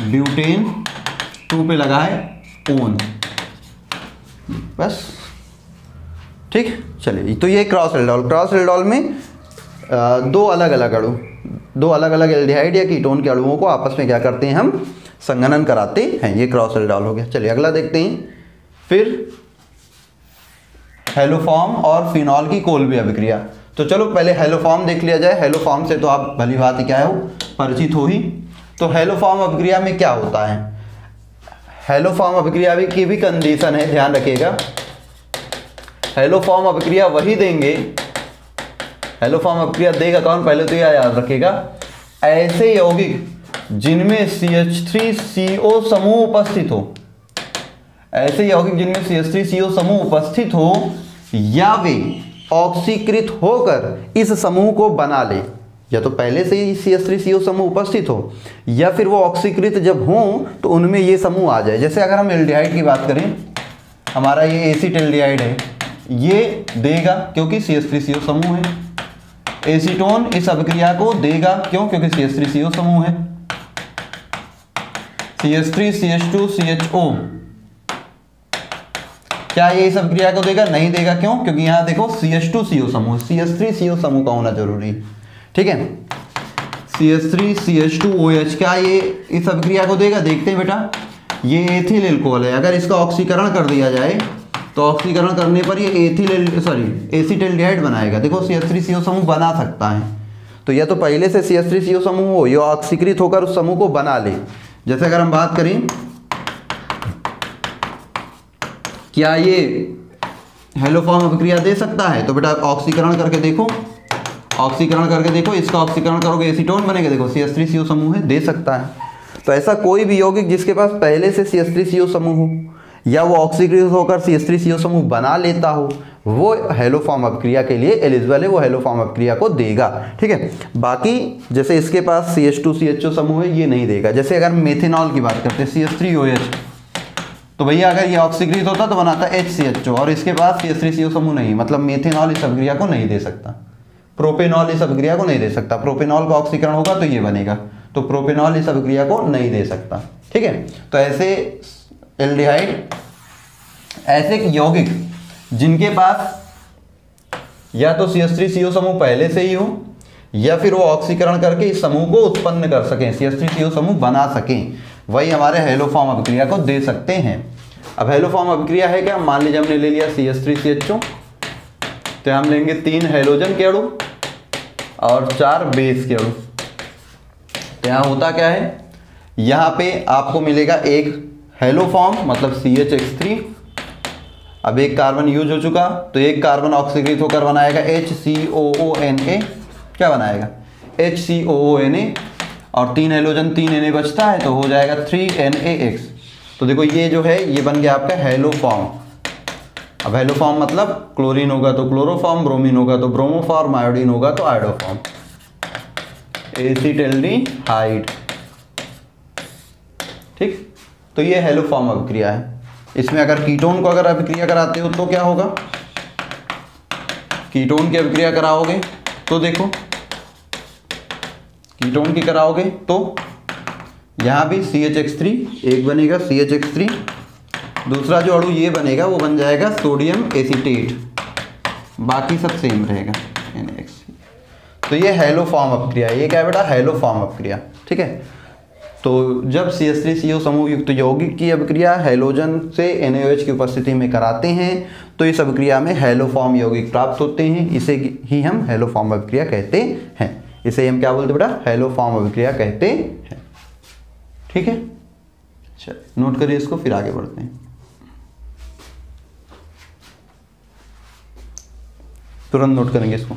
ब्यूटेन, 2 पे लगा है ओन, बस ठीक। चलिए, तो ये क्रॉस एल्डोल, क्रॉस एल्डोल में दो अलग अलग अणु, दो अलग अलग एल्डिहाइड या कीटोन के अणुओं को आपस में क्या करते हैं, हम संघनन कराते हैं, ये क्रॉस एल्डोल हो गया। चलिए अगला देखते हैं। फिर हेलोफॉर्म और फिनॉल की कोल्बे अभिक्रिया। तो चलो पहले हेलोफॉर्म देख लिया जाए, हेलोफॉर्म से तो आप भली बात ही क्या है, परिचित हो ही। तो हेलोफॉर्म अभिक्रिया में क्या होता है, हेलोफॉर्म अभिक्रिया की भी कंडीशन है, ध्यान रखिएगा। हेलोफॉर्म अभिक्रिया वही देंगे, हेलोफॉर्म अभिक्रिया देगा कौन, पहले तो यह याद रखिएगा, ऐसे यौगिक जिनमें CH3CO समूह उपस्थित हो, ऐसे यौगिक जिनमें CH3CO समूह उपस्थित हो या वे ऑक्सीकृत होकर इस समूह को बना ले, या तो पहले से ही CH3CO समूह उपस्थित हो या फिर वो ऑक्सीकृत जब हो तो उनमें ये समूह आ जाए। जैसे अगर हम एल्डिहाइड की बात करें, हमारा ये एसिड एल्डिहाइड है, ये देगा क्योंकि CH3CO समूह है, एसीटोन इस अभिक्रिया को देगा क्यों, क्योंकि CH3CO समूह है, CH3 CH2 CHO, क्या ये इस अभिक्रिया को देगा, नहीं देगा, क्यों, क्योंकि यहाँ देखो CH2CO समूह, CH3CO समूह का होना जरूरी है, ठीक है। CH3 CH2OH, क्या ये इस अभिक्रिया को देगा, देखते हैं बेटा, ये एथिल एल्कोहल है, अगर इसका ऑक्सीकरण कर दिया जाए तो ऑक्सीकरण करने पर ये एसिड एल्डिहाइड बनाएगा, देखो CH3CO समूह बना सकता है। तो या तो पहले से CH3CO समूह हो या ऑक्सीकृत होकर उस समूह को बना ले। जैसे अगर हम बात करें, क्या ये हेलोफॉर्म अभिक्रिया दे सकता है, तो बेटा ऑक्सीकरण करके देखो, ऑक्सीकरण करके देखो, इसका ऑक्सीकरण करोगे एसीटोन बनेगा, देखो CH3CO समूह है, दे सकता है। तो ऐसा कोई भी यौगिक जिसके पास पहले से CH3CO समूह हो या वो ऑक्सीकृत होकर CH3CO समूह बना लेता हो, वो हेलो फॉर्म अभिक्रिया के लिए एलिजिबल है, वो हेलो फॉर्म अभिक्रिया को देगा। ठीक है, बाकी जैसे इसके पास CH2CHO समूह है, ये नहीं देगा। जैसे अगर मेथेनॉल की बात करते हैं CH3OH, तो भैया अगर ये ऑक्सीकृत होता तो बनाता HCHO, और इसके पास CH3CO समूह नहीं, मतलब मेथेनॉल इस अभिक्रिया को नहीं दे सकता। प्रोपेनॉल इस अभिक्रिया को नहीं दे सकता, प्रोपेनॉल का ऑक्सीकरण होगा तो ये बनेगा, तो प्रोपेनॉल इस अभिक्रिया को नहीं दे सकता। ठीक है, तो ऐसे एल्डिहाइड, ऐसे यौगिक जिनके पास या तो CH3CO समूह पहले से ही हो, या फिर वो ऑक्सीकरण करके इस समूह को उत्पन्न कर सकें, CH3CO समूह बना सकें, वही हमारे हेलो फॉर्म अभिक्रिया को दे सकते हैं। अब हेलो फॉर्म अभिक्रिया है क्या? मान लीजिए हमने ले लिया CH3CHO, तो हम लेंगे 3 हैलोजन के अणु और 4 बेस के अणु। तो यहाँ होता क्या है, यहाँ पे आपको मिलेगा एक हेलो फॉर्म मतलब CHX3। अब एक कार्बन यूज हो चुका, तो एक कार्बन ऑक्सीकृत होकर बनाएगा HCOONA, क्या बनाएगा HCOONA, और 3 हैलोजन 3 Na बचता है, तो हो जाएगा 3NaX। तो देखो ये जो है ये बन गया आपका हेलो फॉर्म। अब हेलो फॉर्म मतलब क्लोरीन होगा तो क्लोरोफॉर्म, ब्रोमीन होगा तो ब्रोमोफॉर्म, आयोडीन होगा तो आयोडोफॉर्म, एसिटाल्डिहाइड। ठीक, तो ये हेलो फॉर्म अभिक्रिया है। इसमें अगर कीटोन को अगर अभिक्रिया कराते हो तो क्या होगा, कीटोन की अभिक्रिया कराओगे तो देखो, कीटोन की कराओगे तो यहाँ भी CHX3 एक बनेगा, CHX3, दूसरा जो अणु ये बनेगा वो बन जाएगा सोडियम एसीटेट, बाकी सब सेम रहेगा NaX। तो ये हेलो फॉर्म अभिक्रिया है, ये क्या है बेटा, हेलो फॉर्म अभिक्रिया। ठीक है, तो जब CH3CO समूह युक्त यौगिक की अभिक्रिया हैलोजन से NaOH की उपस्थिति में कराते हैं तो इस अभिक्रिया में हेलो फॉर्म यौगिक प्राप्त होते हैं, इसे ही हम हेलो फॉर्म अभिक्रिया कहते हैं। इसे हम क्या बोलते हैं बेटा, हेलो फॉर्म अभिक्रिया कहते हैं। ठीक है, चलिए नोट करिए इसको, फिर आगे बढ़ते हैं। तुरंत नोट करेंगे इसको।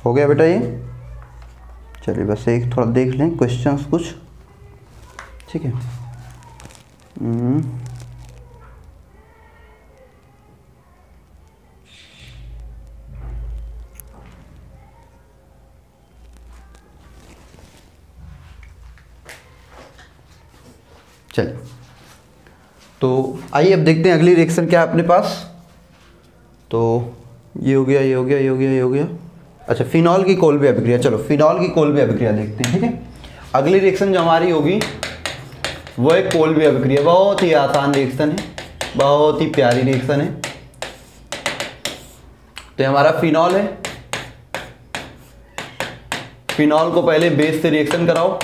हो गया बेटा ये। चलिए बस एक थोड़ा देख लें क्वेश्चंस कुछ। ठीक है, चलिए तो आइए अब देखते हैं अगली रिएक्शन क्या है अपने पास। तो ये हो गया, ये हो गया, ये हो गया, ये हो गया। अच्छा, फिनॉल की कोल्बे अभिक्रिया, चलो फिनॉल की कोल्बे अभिक्रिया देखते हैं। ठीक है, अगली रिएक्शन जो हमारी होगी वो एक कोल्बे अभिक्रिया, बहुत ही आसान रिएक्शन है, बहुत ही प्यारी रिएक्शन है। तो हमारा फिनॉल है, फिनॉल को पहले बेस से रिएक्शन कराओ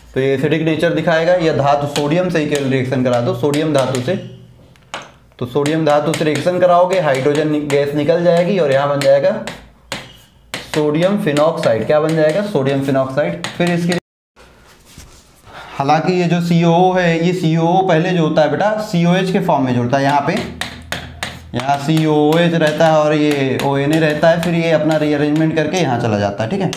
तो ये एसिडिक नेचर दिखाएगा, या धातु सोडियम से ही केवल रिएक्शन करा दो, सोडियम धातु से। तो सोडियम धातु से रिएक्शन कराओगे, हाइड्रोजन गैस निकल जाएगी और यहाँ बन जाएगा सोडियम फिनॉक्साइड। क्या बन जाएगा, सोडियम फिनॉक्साइड। फिर इसकी हालांकि ये जो COO है, ये COO पहले जो होता है बेटा COH के फॉर्म में जुड़ता है, यहाँ पे यहाँ COOH रहता है और ये ONA रहता है, फिर ये अपना रीअरेंजमेंट करके यहाँ चला जाता है। ठीक है,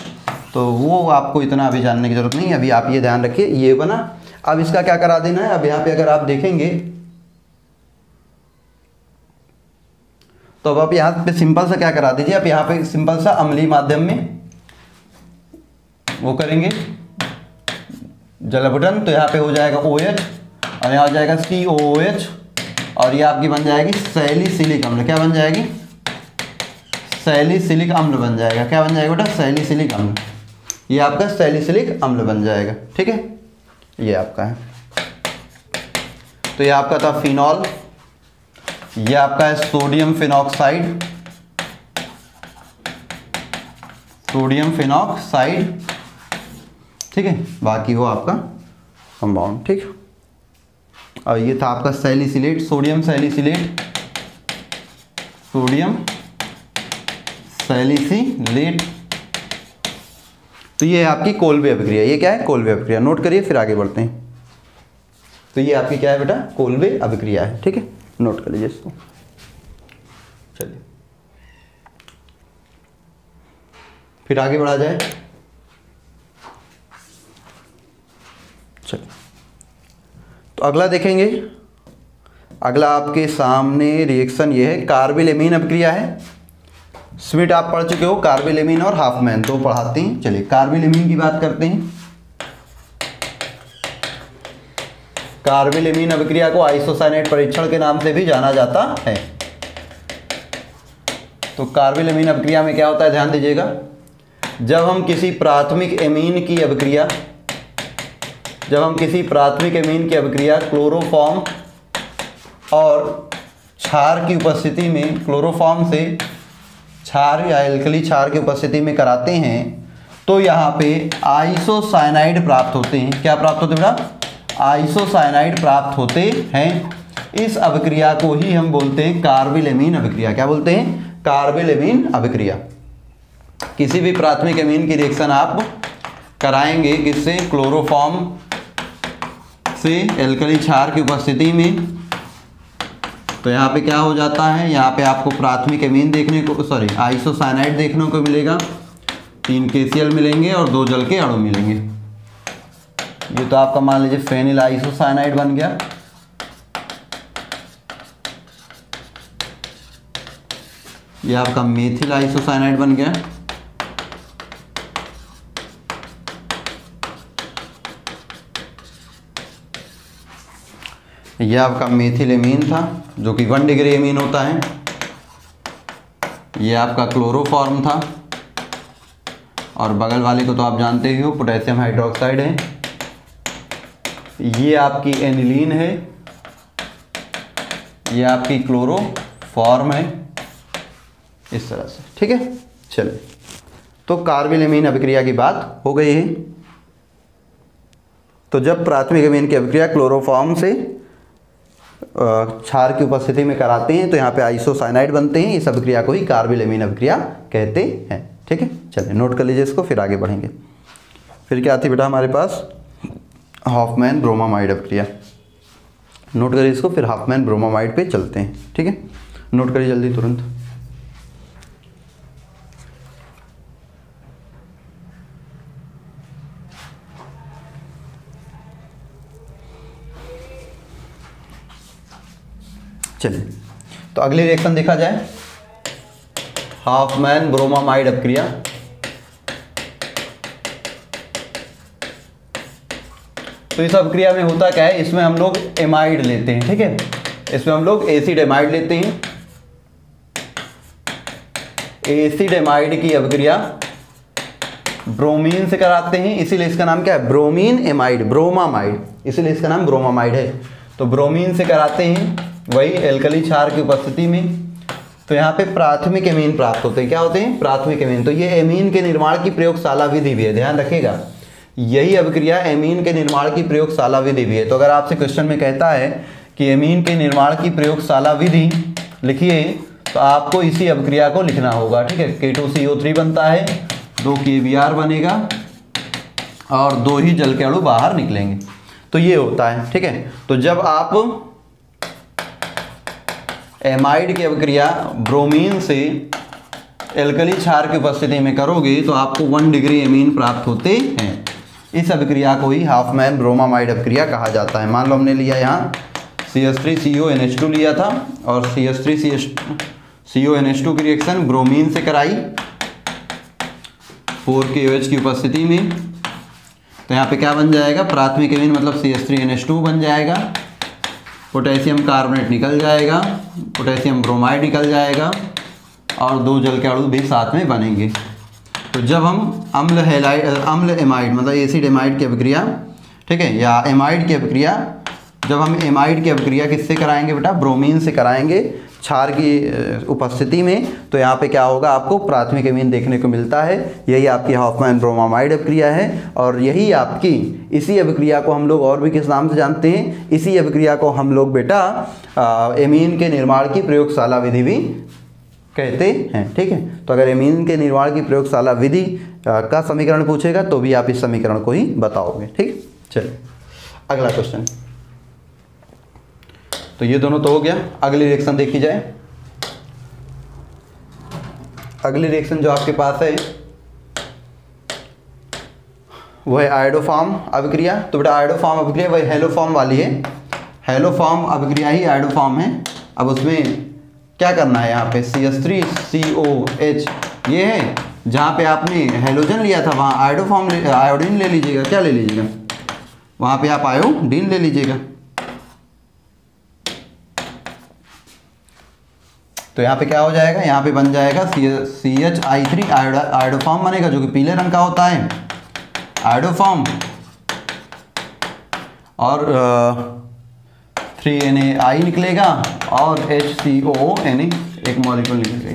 तो वो आपको इतना अभी जानने की जरूरत नहीं है, अभी आप ये ध्यान रखिए ये बना। अब इसका क्या करा देना है, अब यहाँ पे अगर आप देखेंगे तो अब आप यहाँ पे सिंपल सा क्या करा दीजिए, आप यहाँ पे सिंपल सा अम्लीय माध्यम में वो करेंगे जल अपघटन, तो यहाँ पे हो जाएगा OH और यहाँ हो जाएगा COOH और ये आपकी बन जाएगी सैलिसिलिक अम्ल। क्या बन जाएगी? सैलिसिलिक अम्ल बन जाएगा। क्या बन जाएगा बेटा? सैलिसिलिक अम्ल। ये आपका सैलिसिलिक अम्ल बन जाएगा। ठीक है, ये आपका है। तो ये आपका था फिनॉल, ये आपका है सोडियम फिनॉक्साइड, सोडियम फिनॉक्साइड। ठीक है, बाकी वो आपका कंपाउंड। ठीक, और ये था आपका salicylate, sodium salicylate, sodium salicylate. तो ये है आपकी कोल्बे अभिक्रिया। ये क्या है? कोल्बे अभिक्रिया। नोट करिए, फिर आगे बढ़ते हैं। तो ये आपकी क्या है बेटा? कोल्बे अभिक्रिया है। ठीक है, नोट कर लीजिए इसको। चलिए फिर आगे बढ़ा जाए। चलिए, तो अगला देखेंगे। अगला आपके सामने रिएक्शन ये है, कार्बिल-एमीन अभिक्रिया है। स्वीट आप पढ़ चुके हो, कार्बिल-एमीन और हाफमैन तो पढ़ाते हैं। चलिए कार्बिल-एमीन की बात करते हैं। कार्बिल-एमीन अभिक्रिया को आइसोसाइनेट परीक्षण के नाम से भी जाना जाता है। तो कार्बिल-एमीन अभिक्रिया में क्या होता है, ध्यान दीजिएगा। जब हम किसी प्राथमिक एमीन की अभिक्रिया क्लोरोफॉर्म और क्षार की उपस्थिति में, क्लोरोफॉर्म से क्षार या एल्कली क्षार की उपस्थिति में कराते हैं, तो यहाँ पे आइसोसाइनाइड प्राप्त होते हैं। क्या प्राप्त होते हैं बेटा? आइसोसाइनाइड प्राप्त होते हैं। इस अभिक्रिया को ही हम बोलते हैं कार्बिल-एमीन अभिक्रिया। क्या बोलते हैं? कार्बिल-एमीन अभिक्रिया। किसी भी प्राथमिक एमीन की रिएक्शन आप कराएंगे किससे? क्लोरोफॉर्म से एल्कली क्षार की उपस्थिति में, तो यहाँ पे क्या हो जाता है, यहाँ पे आपको प्राथमिक एमीन देखने को, आइसोसाइनाइड देखने को मिलेगा। 3 KCl मिलेंगे और 2 जल के अणु मिलेंगे। ये तो आपका मान लीजिए फेनिल आइसोसाइनाइड बन गया। ये आपका मेथिल आइसोसाइनाइड बन गया। ये आपका मेथिल एमीन था जो कि 1 डिग्री एमीन होता है। ये आपका क्लोरोफॉर्म था और बगल वाले को तो आप जानते ही हो, पोटेशियम हाइड्रोक्साइड है। ये आपकी एनिलीन है, ये आपकी क्लोरोफॉर्म है, इस तरह से। ठीक है, चलिए, तो कार्बिल-एमीन अभिक्रिया की बात हो गई है। तो जब प्राथमिक एमीन की अभिक्रिया क्लोरोफॉर्म से क्षार की उपस्थिति में कराते हैं तो यहाँ पे आइसोसाइनाइड बनते हैं। इस अभिक्रिया को ही कार्बिल-एमीन अभिक्रिया कहते हैं। ठीक है, चलिए नोट कर लीजिए इसको, फिर आगे बढ़ेंगे। फिर क्या आती बेटा हमारे पास? हॉफमैन ब्रोमामाइड अभिक्रिया। नोट करिए इसको, फिर हॉफमैन ब्रोमामाइड पे चलते हैं। ठीक है, नोट करिए जल्दी, तुरंत। चलिए, तो अगली रिएक्शन देखा जाए, हॉफमैन ब्रोमामाइड अभिक्रिया। तो इस अभिक्रिया में होता क्या है, इसमें हम लोग एमाइड लेते हैं। ठीक है, इसमें हम लोग एसिड एमाइड लेते हैं। एसिड एमाइड की अभिक्रिया ब्रोमीन से कराते हैं, इसीलिए इसका नाम क्या है? ब्रोमीन एमाइड, ब्रोमामाइड, इसीलिए इसका नाम ब्रोमामाइड है। तो ब्रोमीन से कराते हैं, वही एल्कली क्षार की उपस्थिति में। तो यहाँ पे प्राथमिक एमीन प्राप्त होते हैं। क्या होते हैं? प्राथमिक एमीन। तो ये एमीन के निर्माण की प्रयोगशाला विधि भी है, ध्यान रखिएगा। यही अभिक्रिया एमीन के निर्माण की प्रयोगशाला विधि भी है। तो अगर आपसे क्वेश्चन में कहता है कि एमीन के निर्माण की प्रयोगशाला विधि लिखिए, तो आपको इसी अभिक्रिया को लिखना होगा। ठीक है, K2CO3 बनता है, 2 KBr बनेगा और 2 ही जल के अणु बाहर निकलेंगे। तो ये होता है। ठीक है, तो जब आप एमाइड की अभिक्रिया ब्रोमीन से एल्कली क्षार की उपस्थिति में करोगे तो आपको 1 डिग्री एमीन प्राप्त होते हैं। इस अभिक्रिया को ही हॉफमैन ब्रोमामाइड अभिक्रिया कहा जाता है। मान लो हमने लिया यहाँ CH3CO NH2 लिया था और CONH2 की रिएक्शन ब्रोमीन से कराई 4KOH की उपस्थिति में, तो यहाँ पे क्या बन जाएगा, प्राथमिक एमीन मतलब CH3NH2 बन जाएगा, पोटेशियम कार्बोनेट निकल जाएगा, पोटेशियम ब्रोमाइड निकल जाएगा और 2 जल के अणु भी साथ में बनेंगे। तो जब हम अम्ल एमाइड मतलब एसिड एमाइड की अभिक्रिया, ठीक है, या एमाइड की अभिक्रिया, जब हम एमाइड की अभिक्रिया किससे कराएंगे बेटा, ब्रोमीन से कराएंगे क्षार की उपस्थिति में, तो यहाँ पे क्या होगा, आपको प्राथमिक एमीन देखने को मिलता है। यही आपकी हॉफमैन ब्रोमामाइड अभिक्रिया है और यही आपकी, इसी अभिक्रिया को हम लोग और भी किस नाम से जानते हैं, इसी अभिक्रिया को हम लोग बेटा एमीन के निर्माण की प्रयोगशाला विधि भी कहते हैं। ठीक है, तो अगर एमीन के निर्माण की प्रयोगशाला विधि का समीकरण पूछेगा तो भी आप इस समीकरण को ही बताओगे। ठीक, चलिए अगला क्वेश्चन। तो ये दोनों तो हो गया, अगली रिएक्शन देखी जाए। अगली रिएक्शन जो आपके पास है वो है आयोडोफॉर्म अभिक्रिया। तो बेटा आयोडोफॉर्म अभिक्रिया वही हेलोफॉर्म वाली है, हेलोफॉर्म अभिक्रिया ही आयोडोफॉर्म है। अब उसमें क्या करना है, यहाँ पे CH3COH ये है, जहाँ पे आपने हेलोजन लिया था वहाँ आयोडीन ले लीजिएगा। क्या ले लीजिएगा, वहाँ पे आप आयोडीन ले लीजिएगा। तो यहाँ पे क्या हो जाएगा, यहाँ पे बन जाएगा CHI3 आयोडोफॉर्म बनेगा, जो कि पीले रंग का होता है आयोडोफॉर्म, और 3NaI निकलेगा और HCONA एक मॉलिक्यूल निकलेगा।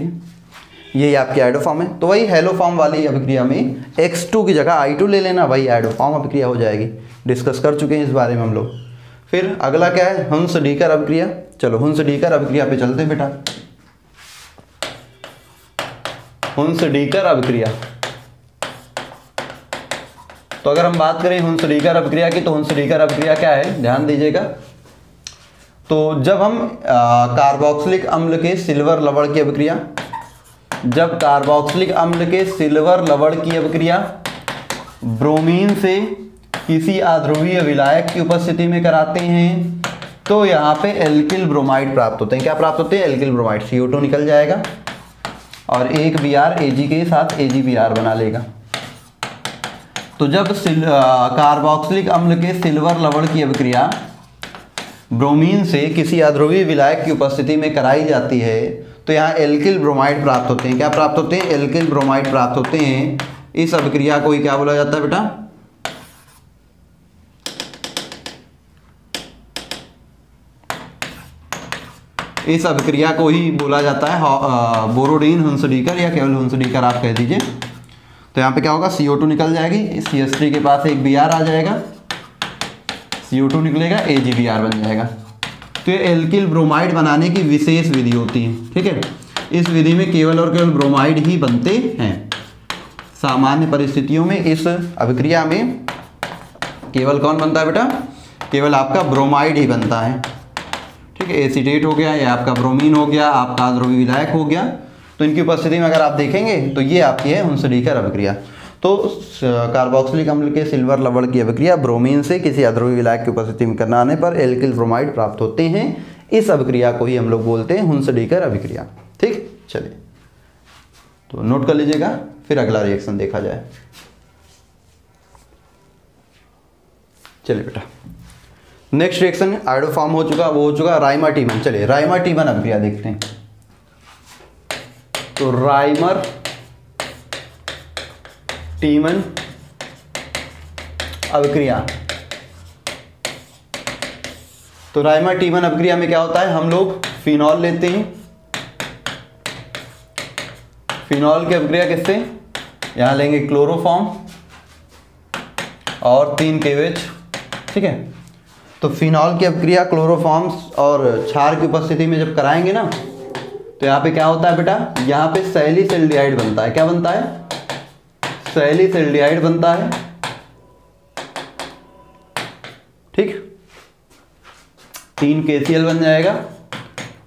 यही आपकी आयोडोफॉर्म है। तो वही हेलोफॉर्म वाली अभिक्रिया में X2 की जगह I2 ले लेना, वही आयोडोफॉर्म अभिक्रिया हो जाएगी। डिस्कस कर चुके हैं इस बारे में हम लोग। फिर अगला क्या है, हुंस-डीकर अभिक्रिया। चलो हुंस-डीकर अभिक्रिया पे चलते हैं बेटा। हुंस-डीकर अभिक्रिया, तो अगर हम बात करें हुंस-डीकर अभिक्रिया की, तो हुंस-डीकर अभिक्रिया क्या है, ध्यान दीजिएगा। तो जब हम कार्बोक्सिलिक अम्ल के सिल्वर लवण की अभिक्रिया, जब कार्बोक्सिलिक अम्ल के सिल्वर लवण की अभिक्रिया ब्रोमीन से किसी अध्रुवीय विलायक की उपस्थिति में कराते हैं, तो यहाँ पे एल्किल ब्रोमाइड प्राप्त होते हैं। क्या प्राप्त होते हैं, एल्किल ब्रोमाइड। CO2 निकल जाएगा और एक Br Ag के साथ AgBr बना लेगा। तो जब कार्बोक्सिलिक अम्ल के सिल्वर लवण की अभिक्रिया ब्रोमीन से किसी अध्रुवीय विलायक की उपस्थिति में कराई जाती है, तो यहाँ एल्किल ब्रोमाइड प्राप्त होते हैं। क्या प्राप्त होते हैं, एल्किल ब्रोमाइड प्राप्त होते हैं। इस अभिक्रिया को ही क्या बोला जाता है बेटा, इस अभिक्रिया को ही बोला जाता है बोरोडीन हुंस-डीकर या केवल हुंस-डीकर आप कह दीजिए। तो यहाँ पे क्या होगा, CO2 निकल जाएगी, CH3 के पास एक Br आ जाएगा, CO2 निकलेगा, AgBr बन जाएगा। तो ये एल्किल ब्रोमाइड बनाने की विशेष विधि होती है। ठीक है, इस विधि में केवल और केवल ब्रोमाइड ही बनते हैं। सामान्य परिस्थितियों में इस अभिक्रिया में केवल कौन बनता है बेटा, केवल आपका ब्रोमाइड ही बनता है। ठीक है, एसीटेट हो गया या आपका ब्रोमीन हो गया, आपका अध्रुवीय विलायक हो गया। तो इनकी उपस्थिति में अगर आप देखेंगे तो ये आपकी है हुंस-डीकर अभिक्रिया। तो कार्बोक्सिलिक अम्ल के सिल्वर लवण की अभिक्रिया ब्रोमीन से किसी अध्रुवीय विलायक की उपस्थिति में कराने पर एल्किल ब्रोमाइड प्राप्त होते हैं। इस अभिक्रिया को ही हम लोग बोलते हैं हुंस-डीकर अभिक्रिया। ठीक, चलिए तो नोट कर लीजिएगा, फिर अगला रिएक्शन देखा जाए। चलिए बेटा, नेक्स्ट रिएक्शन आयोडोफॉर्म हो चुका, वो हो चुका राइमर-टीमन। चलिए राइमर-टीमन अभिक्रिया देखते हैं। तो राइमर-टीमन अभिक्रिया, तो राइमर-टीमन अभिक्रिया में क्या होता है, हम लोग फिनॉल लेते हैं। फिनॉल की अभिक्रिया किससे, यहां लेंगे क्लोरोफॉर्म और 3 KOH। ठीक है, तो फिनॉल की अभिक्रिया क्लोरोफॉर्म और क्षार की उपस्थिति में जब कराएंगे ना, तो यहाँ पे क्या होता है बेटा, यहाँ पे सैलिसिल्डिहाइड बनता है। क्या बनता है, सैलिसिल्डिहाइड बनता है। ठीक, 3 KCl बन जाएगा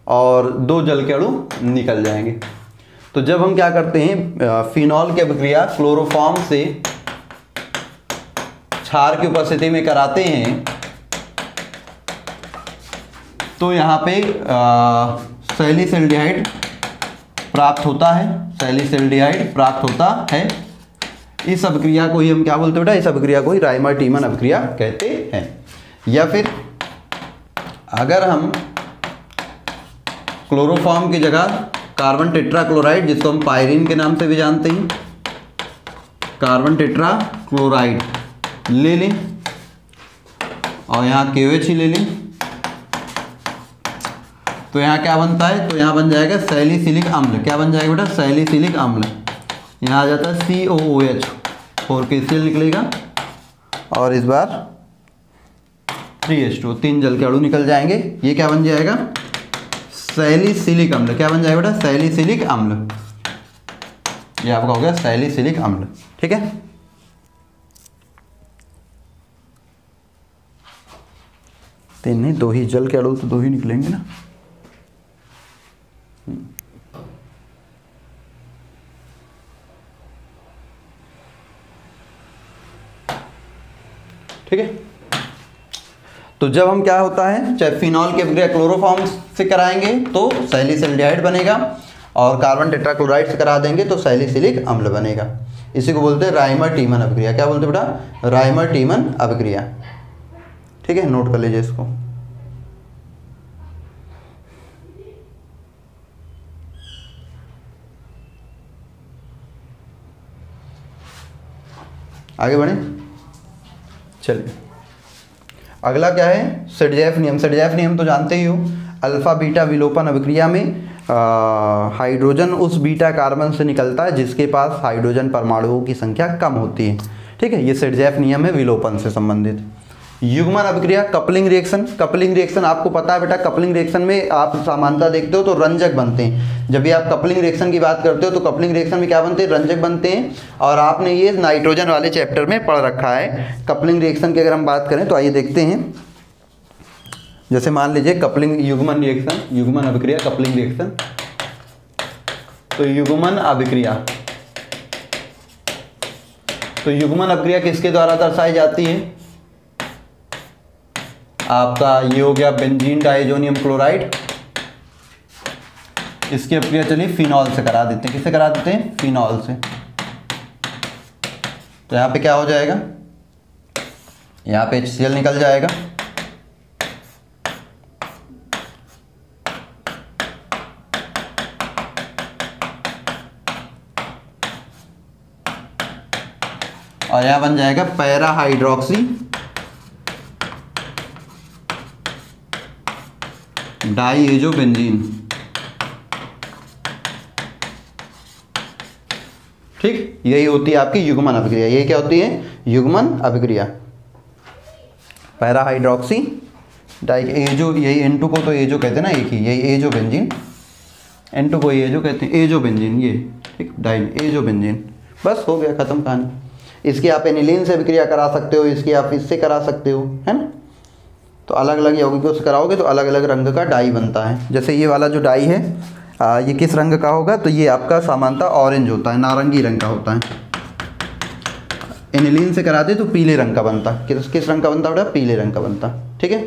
और 2 जल के अणु निकल जाएंगे। तो जब हम क्या करते हैं, फिनॉल की अभिक्रिया क्लोरोफॉर्म से क्षार की उपस्थिति में कराते हैं, तो यहाँ पे सैलिसिल्डिहाइड प्राप्त होता है, सैलिसिल्डिहाइड प्राप्त होता है। इस अभिक्रिया को ही हम क्या बोलते हैं बेटा, इस अभिक्रिया को ही राइमर टीमन अभिक्रिया कहते हैं। या फिर अगर हम क्लोरोफॉर्म की जगह कार्बन टेट्राक्लोराइड, जिसको हम पायरीन के नाम से भी जानते हैं, कार्बन टेट्राक्लोराइड ले लें और यहाँ KOH ही ले लें, तो यहाँ क्या बनता है, तो यहाँ बन जाएगा सैलिसिलिक अम्ल। क्या बन जाएगा बेटा, सैलिसिलिक अम्ल। यहाँ आ जाता है COOH, 4 KCl निकलेगा और इस बार 3H2, 3 जल के अणु निकल जाएंगे। ये क्या बन जाएगा, सैलिसिलिक अम्ल। क्या बन जाएगा बेटा, सैलिसिलिक अम्ल। ये आपका हो गया सैलिसिलिक अम्ल। ठीक है, तीन नहीं, 2 ही जल के अणु, तो 2 ही निकलेंगे ना। ठीक है, तो जब हम क्या होता है, चाहे फिनॉल की अभिक्रिया क्लोरोफॉर्म से कराएंगे तो सैलिसिल्डिहाइड बनेगा, और कार्बन टेट्राक्लोराइड से करा देंगे तो सैलिसिलिक अम्ल बनेगा। इसी को बोलते हैं राइमर टीमन अभिक्रिया। क्या बोलते हैं बेटा, राइमर टीमन अभिक्रिया। ठीक है, नोट कर लीजिए इसको। आगे बढ़े, चलिए अगला क्या है, सेडजेफ नियम। सेडजेफ नियम तो जानते ही हो, अल्फा बीटा विलोपन अभिक्रिया में हाइड्रोजन उस बीटा कार्बन से निकलता है जिसके पास हाइड्रोजन परमाणुओं की संख्या कम होती है। ठीक है, ये सेडजेफ नियम है विलोपन से संबंधित। युग्मन अभिक्रिया, कपलिंग रिएक्शन। कपलिंग रिएक्शन आपको पता है बेटा, कपलिंग रिएक्शन में आप समानता देखते हो तो रंजक बनते हैं। जब भी आप कपलिंग रिएक्शन की बात करते हो तो कपलिंग रिएक्शन में क्या बनते हैं, रंजक बनते हैं। और आपने ये नाइट्रोजन वाले चैप्टर में पढ़ रखा है। कपलिंग रिएक्शन की अगर हम बात करें तो आइए देखते हैं। जैसे मान लीजिए कपलिंग युग्मन रिएक्शन, युग्मन अभिक्रिया, कपलिंग रिएक्शन। तो युग्मन अभिक्रिया, तो युग्मन अभिक्रिया किसके द्वारा दर्शाई जाती है, आपका ये हो गया बेंजीन डाइजोनियम क्लोराइड। इसकी अभिक्रिया चलिए फिनॉल से करा देते हैं। किससे करा देते हैं, फिनॉल से। तो यहाँ पे क्या हो जाएगा, यहाँ पे HCl निकल जाएगा। और यहाँ बन जाएगा पैरा हाइड्रोक्सी डाइएजो बेंजीन। ठीक, यही होती है आपकी युग्मन अभिक्रिया। ये क्या होती है, युग्मन अभिक्रिया। पैरा हाइड्रोक्सी डाइएजो, यही N2 को तो एजो कहते हैं ना, एक ही, यही एजो बेंजीन। N2 को एजो कहते हैं, एजो बेंजीन ये। ठीक, डाइन एजो बेंजीन। बस हो गया, खत्म कहानी। इसकी आप एनिलीन से अभिक्रिया करा सकते हो, इसकी आप इससे करा सकते हो, है ना। तो अलग अलग यौगिकों से कराओगे तो अलग अलग रंग का डाई बनता है। जैसे ये वाला जो डाई है ये किस रंग का होगा, तो ये आपका सामान्यतः ऑरेंज होता है, नारंगी रंग का होता है। एनिलीन से कराते तो पीले रंग का बनता। किस रंग का बनता बेटा, पीले रंग का बनता। ठीक है,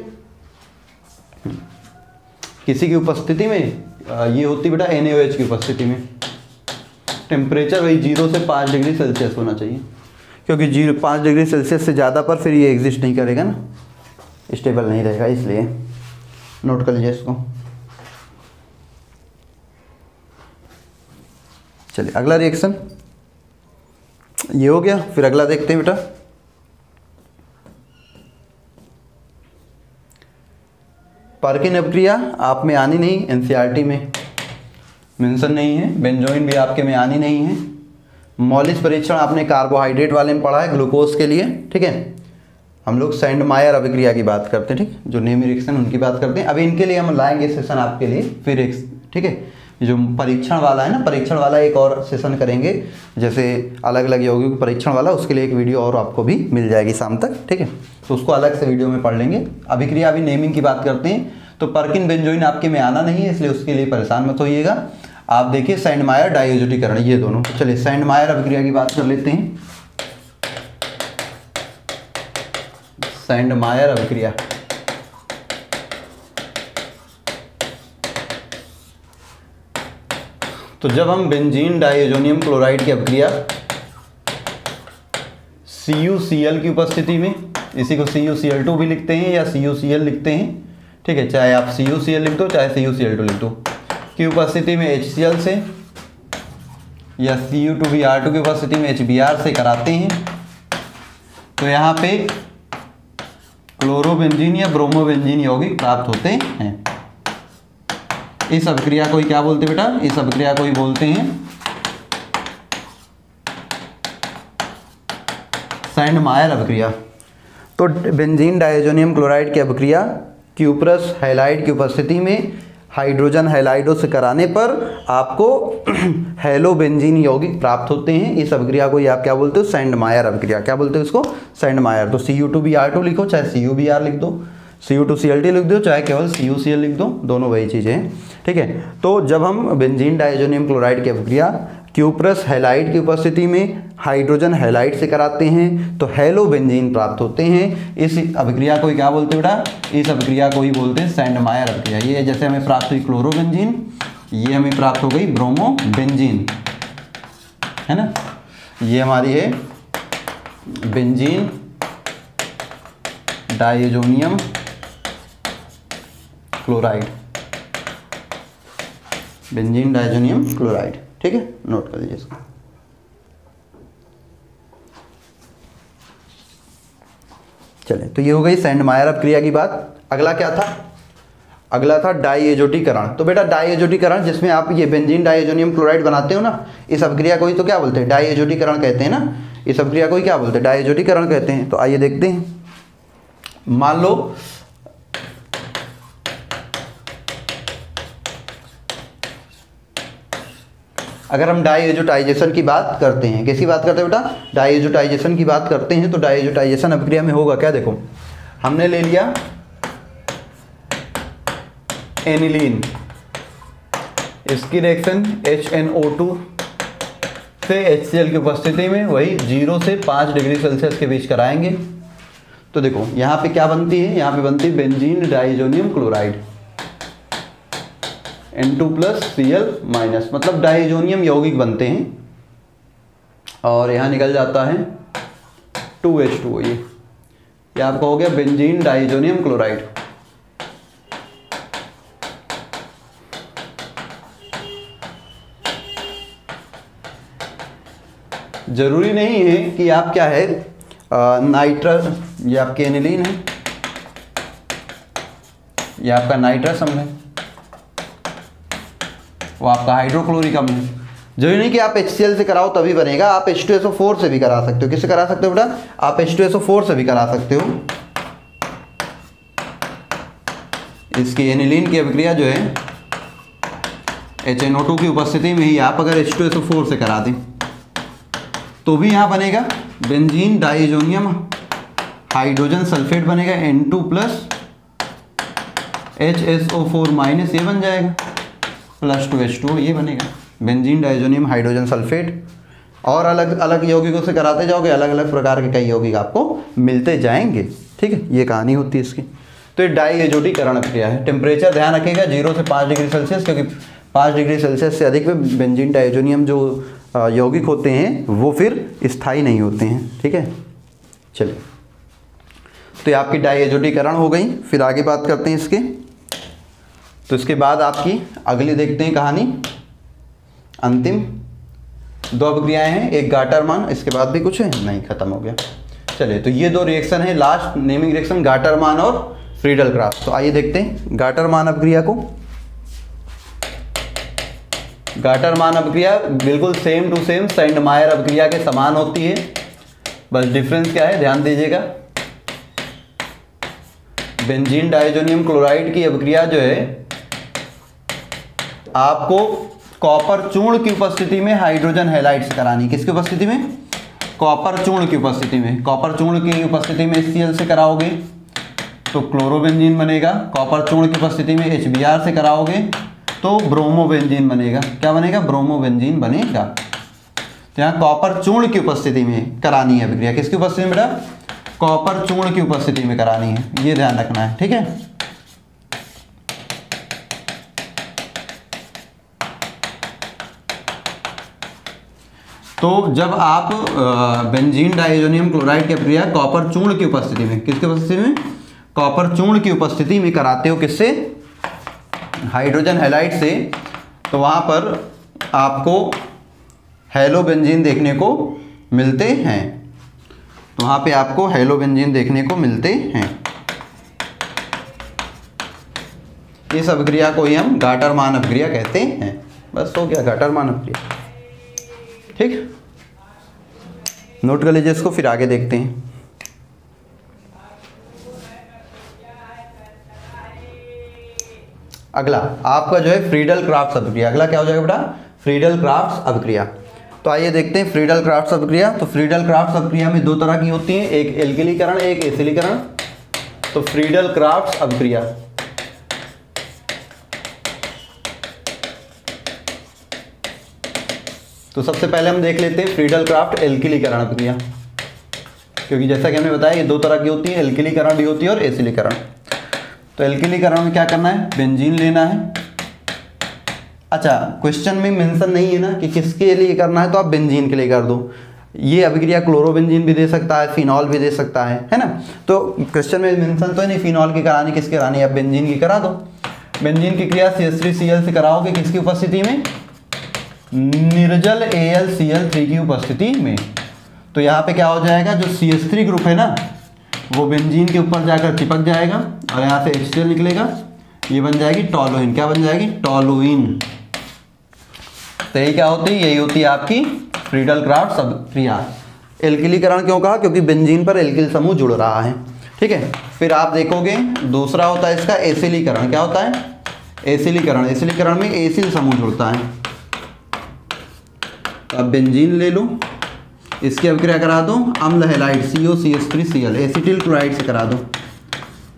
किसी की उपस्थिति में ये होती बेटा NaOH की उपस्थिति में। टेम्परेचर वही 0 से 5 डिग्री सेल्सियस होना चाहिए, क्योंकि 5 डिग्री सेल्सियस से ज़्यादा पर फिर ये एग्जिस्ट नहीं करेगा ना, स्टेबल नहीं रहेगा, इसलिए नोट कर लीजिए इसको। चलिए अगला रिएक्शन ये हो गया, फिर अगला देखते हैं बेटा। पर्किन अभिक्रिया आप में आनी नहीं, NCERT में मेंशन नहीं है। बेंजोइन भी आपके में आनी नहीं है। मॉलिस परीक्षण आपने कार्बोहाइड्रेट वाले में पढ़ा है, ग्लूकोज के लिए। ठीक है, हम लोग सैंडमायर अभिक्रिया की बात करते हैं। ठीक, जो नेम रिएक्शन उनकी बात करते हैं। अभी इनके लिए हम लाएंगे सेशन आपके लिए फिर एक। ठीक है, जो परीक्षण वाला है ना, परीक्षण वाला एक और सेशन करेंगे, जैसे अलग अलग यौगिक परीक्षण वाला, उसके लिए एक वीडियो और आपको भी मिल जाएगी शाम तक। ठीक है, तो उसको अलग से वीडियो में पढ़ लेंगे। अभिक्रिया अभी नेमिंग की बात करते हैं, तो पर्किन बेंजोइन आपके में आना नहीं है, इसलिए उसके लिए परेशान मत होइएगा। आप देखिए सैंडमायर डाइएजोटीकरण, ये दोनों। चलिए सैंडमायर अभिक्रिया की बात कर लेते हैं। सैंडमायर अभिक्रिया, तो जब हम बेंजीन डाइएजोनियम क्लोराइड की अभिक्रिया CuCl की उपस्थिति में, इसी को CuCl2 भी लिखते हैं या CuCl लिखते हैं, ठीक है, चाहे आप CuCl लिख दो चाहे CuCl2 लिख दो, की उपस्थिति में HCl से या Cu2Br2 की उपस्थिति में HBr से कराते हैं, तो यहाँ पे क्लोरोबेंजीन या ब्रोमोबेंजीन यौगिक प्राप्त होते हैं। इस अभिक्रिया को ही क्या बोलते हैं बेटा? इस अभिक्रिया को ही बोलते हैं सैंडमायर अभिक्रिया। तो बेंजीन डाइएजोनियम क्लोराइड की अभिक्रिया क्यूप्रस हैलाइड की उपस्थिति में हाइड्रोजन हैलाइडों से कराने पर आपको हेलोबेंजीन यौगिक प्राप्त होते हैं। इस अभिक्रिया को ही आप क्या बोलते हो? सैंडमायर अभिक्रिया। क्या बोलते हो इसको? सैंडमायर। तो Cu2Br2 लिखो चाहे CuBr लिख दो, Cu2Cl2 लिख दो चाहे केवल CuCl लिख दो, दोनों वही चीज़ें हैं, ठीक है। तो जब हम बेंजीन डाइएजोनियम क्लोराइड की अभिक्रिया क्यूप्रस हैलाइड की उपस्थिति में हाइड्रोजन हैलाइड से कराते हैं तो हेलोबेंजीन प्राप्त होते हैं। इस अभिक्रिया को ही क्या बोलते हैं बेटा? इस अभिक्रिया को ही बोलते हैं सैंडमायर अभिक्रिया। ये जैसे हमें प्राप्त हुई क्लोरोबेंजीन, ये हमें प्राप्त हो गई ब्रोमोबेंजीन, है ना। ये हमारी है benzene diazonium chloride, benzene diazonium chloride, ठीक है, नोट कर लीजिए इसको। चलिए, तो ये हो गई सैंडमायर अभिक्रिया की बात। अगला क्या था? अगला था डाइएजोटीकरण। तो बेटा डाइएजोटीकरण, जिसमें आप ये बेंजीन डाइएजोनियम क्लोराइड बनाते हो ना, इस अभिक्रिया को ही तो क्या बोलते हैं? डाइएजोटीकरण कहते हैं ना। इस अभिक्रिया को ही क्या बोलते हैं? डाइएजोटीकरण कहते हैं। तो आइए देखते हैं। मान लो अगर हम डाइएजोटाइजेशन की बात करते हैं, किसकी बात करते हैं बेटा? डाइएजोटाइजेशन की बात करते हैं। तो डाइएजोटाइजेशन अभिक्रिया में होगा क्या? देखो, हमने ले लिया एनिलीन, इसकी रिएक्शन HNO2 से HCl की उपस्थिति में वही 0 से 5 डिग्री सेल्सियस के बीच कराएंगे। तो देखो यहाँ पे क्या बनती है? यहाँ पे बनती है बेंजीन डाइएजोनियम क्लोराइड N2+Cl-, मतलब डाइएजोनियम यौगिक बनते हैं और यहाँ निकल जाता है 2H2O। ये आपका हो गया बेंजीन डाइएजोनियम क्लोराइड। जरूरी नहीं है कि आप क्या है नाइट्रस, ये आपके एनिलीन है, ये आपका नाइट्रस अम्ल है, वो आपका हाइड्रोक्लोरिक अम्ल है। जरूरी नहीं कि आप HCl से कराओ तभी बनेगा, आप H2SO4 से भी करा सकते हो। किससे करा सकते हो बेटा? आप H2SO4 से भी करा सकते हो। इसकी एनिलीन की अभिक्रिया जो है HNO2 की उपस्थिति में ही आप अगर H2SO4 से करा दें तो भी यहाँ बनेगा बेंजीन डाइएजोनियम हाइड्रोजन सल्फेट बनेगा N2+HSO4-, ये बन जाएगा +2H2O, ये बनेगा बेंजीन डाइएजोनियम हाइड्रोजन सल्फेट। और अलग अलग यौगिकों से कराते जाओगे, अलग अलग प्रकार के कई यौगिक आपको मिलते जाएंगे, ठीक है। ये कहानी होती है इसकी। तो ये डाइएजोटीकरण अभिक्रिया है। टेम्परेचर ध्यान रखिएगा 0 से 5 डिग्री सेल्सियस, क्योंकि 5 डिग्री सेल्सियस से अधिक में बेंजीन डाइएजोनियम जो यौगिक होते हैं वो फिर स्थायी नहीं होते हैं, ठीक है। चलिए, तो ये आपकी डाइएजोटीकरण हो गई। फिर आगे बात करते हैं इसके। तो इसके बाद आपकी अगली देखते हैं कहानी, अंतिम 2 अभिक्रियाएं हैं, एक गाटरमान, इसके बाद भी कुछ है नहीं, खत्म हो गया। चलिए, तो ये 2 रिएक्शन है, लास्ट नेमिंग रिएक्शन गाटरमान और फ्रीडल क्राफ्ट। तो आइए देखते हैं गाटरमान अभिक्रिया को। गाटरमान अभिक्रिया बिल्कुल सेम टू सेम सैंडमायर अभिक्रिया के समान होती है, बस डिफरेंस क्या है ध्यान दीजिएगा। बेंजीन डाइएजोनियम क्लोराइड की अभिक्रिया जो है आपको कॉपर चूर्ण की उपस्थिति में हाइड्रोजन हैलाइड से करानी। किसकी उपस्थिति में? कॉपर चूर्ण की उपस्थिति में। कॉपर चूर्ण की उपस्थिति में HCl से कराओगे तो क्लोरोबेंजीन बनेगा, कॉपर चूर्ण की उपस्थिति में HBr से कराओगे तो ब्रोमोबेंजीन बनेगा। क्या बनेगा? ब्रोमोबेंजीन बनेगा। तो यहाँ कॉपर चूर्ण की उपस्थिति में करानी है अभिक्रिया। किसकी उपस्थिति में बेटा? कॉपर चूर्ण की उपस्थिति में करानी है, ये ध्यान रखना है, ठीक है। तो जब आप बेंजीन डाइज़ोनियम क्लोराइड की अभिक्रिया कॉपर चूर्ण की उपस्थिति में, किसकी उपस्थिति में, कॉपर चूर्ण की उपस्थिति में कराते हो, किससे, हाइड्रोजन हैलाइड से, तो वहाँ पर आपको हेलोबेंजीन देखने को मिलते हैं। तो वहाँ पे आपको हेलोबेंजीन देखने को मिलते हैं। इस अभिक्रिया को ही हम गाटरमान अभिक्रिया कहते हैं। बस हो गया, गाटरमान अभिक्रिया। ठीक, नोट कर लीजिए इसको, फिर आगे देखते हैं। अगला आपका जो है फ्रीडल क्राफ्ट्स अभिक्रिया। अगला क्या हो जाएगा बेटा, फ्रीडल क्राफ्ट्स अभिक्रिया। तो आइए देखते हैं फ्रीडल क्राफ्ट्स अभिक्रिया। तो फ्रीडल क्राफ्ट्स अभिक्रिया में दो तरह की होती हैं, एक एल्किलीकरण, एक एसिलीकरण। तो फ्रीडल क्राफ्ट्स अभिक्रिया, तो सबसे पहले हम देख लेते हैं फ्रीडल क्राफ्ट एल्किलीकरण अभिक्रिया, क्योंकि जैसा कि हमने बताया ये दो तरह की होती है, एल्किलीकरण भी होती है और एसिलीकरण। तो एल्किलीकरण में क्या करना है, बेंजीन लेना है। अच्छा, क्वेश्चन में मेंशन नहीं है ना कि किसके लिए करना है, तो आप बेंजीन के लिए कर दो। ये अभिक्रिया क्लोरोबेंजीन भी दे सकता है, फिनॉल भी दे सकता है ना। तो क्वेश्चन में मेंशन तो नहीं फिनॉल की करानी, किसकी करानी है, आप बेंजीन की करा दो। बेंजीन की क्रिया CH3Cl से कराओगे, किसकी उपस्थिति में, निर्जल AlCl3 की उपस्थिति में। तो यहाँ पे क्या हो जाएगा, जो CH3 ग्रुप है ना वो बेंजीन के ऊपर जाकर चिपक जाएगा और यहाँ से HCl निकलेगा, ये बन जाएगी टॉलुइन। क्या बन जाएगी, टॉलुइन। तो यही क्या होती है, यही होती है आपकी फ्रीडल क्राफ्ट्स अभिक्रिया। एल्किलीकरण क्यों कहा, क्योंकि बेंजीन पर एल्किल समूह जुड़ रहा है। ठीक है, फिर आप देखोगे दूसरा होता है इसका एसिलीकरण। क्या होता है, एसिलीकरण। एसिलीकरण में एसिल समूह जुड़ता है। तो आप बेंजीन ले लो, इसकी अभिक्रिया करा दो अम्ल हैलाइड COCH3Cl, एसिटिल क्लोराइड से करा दो,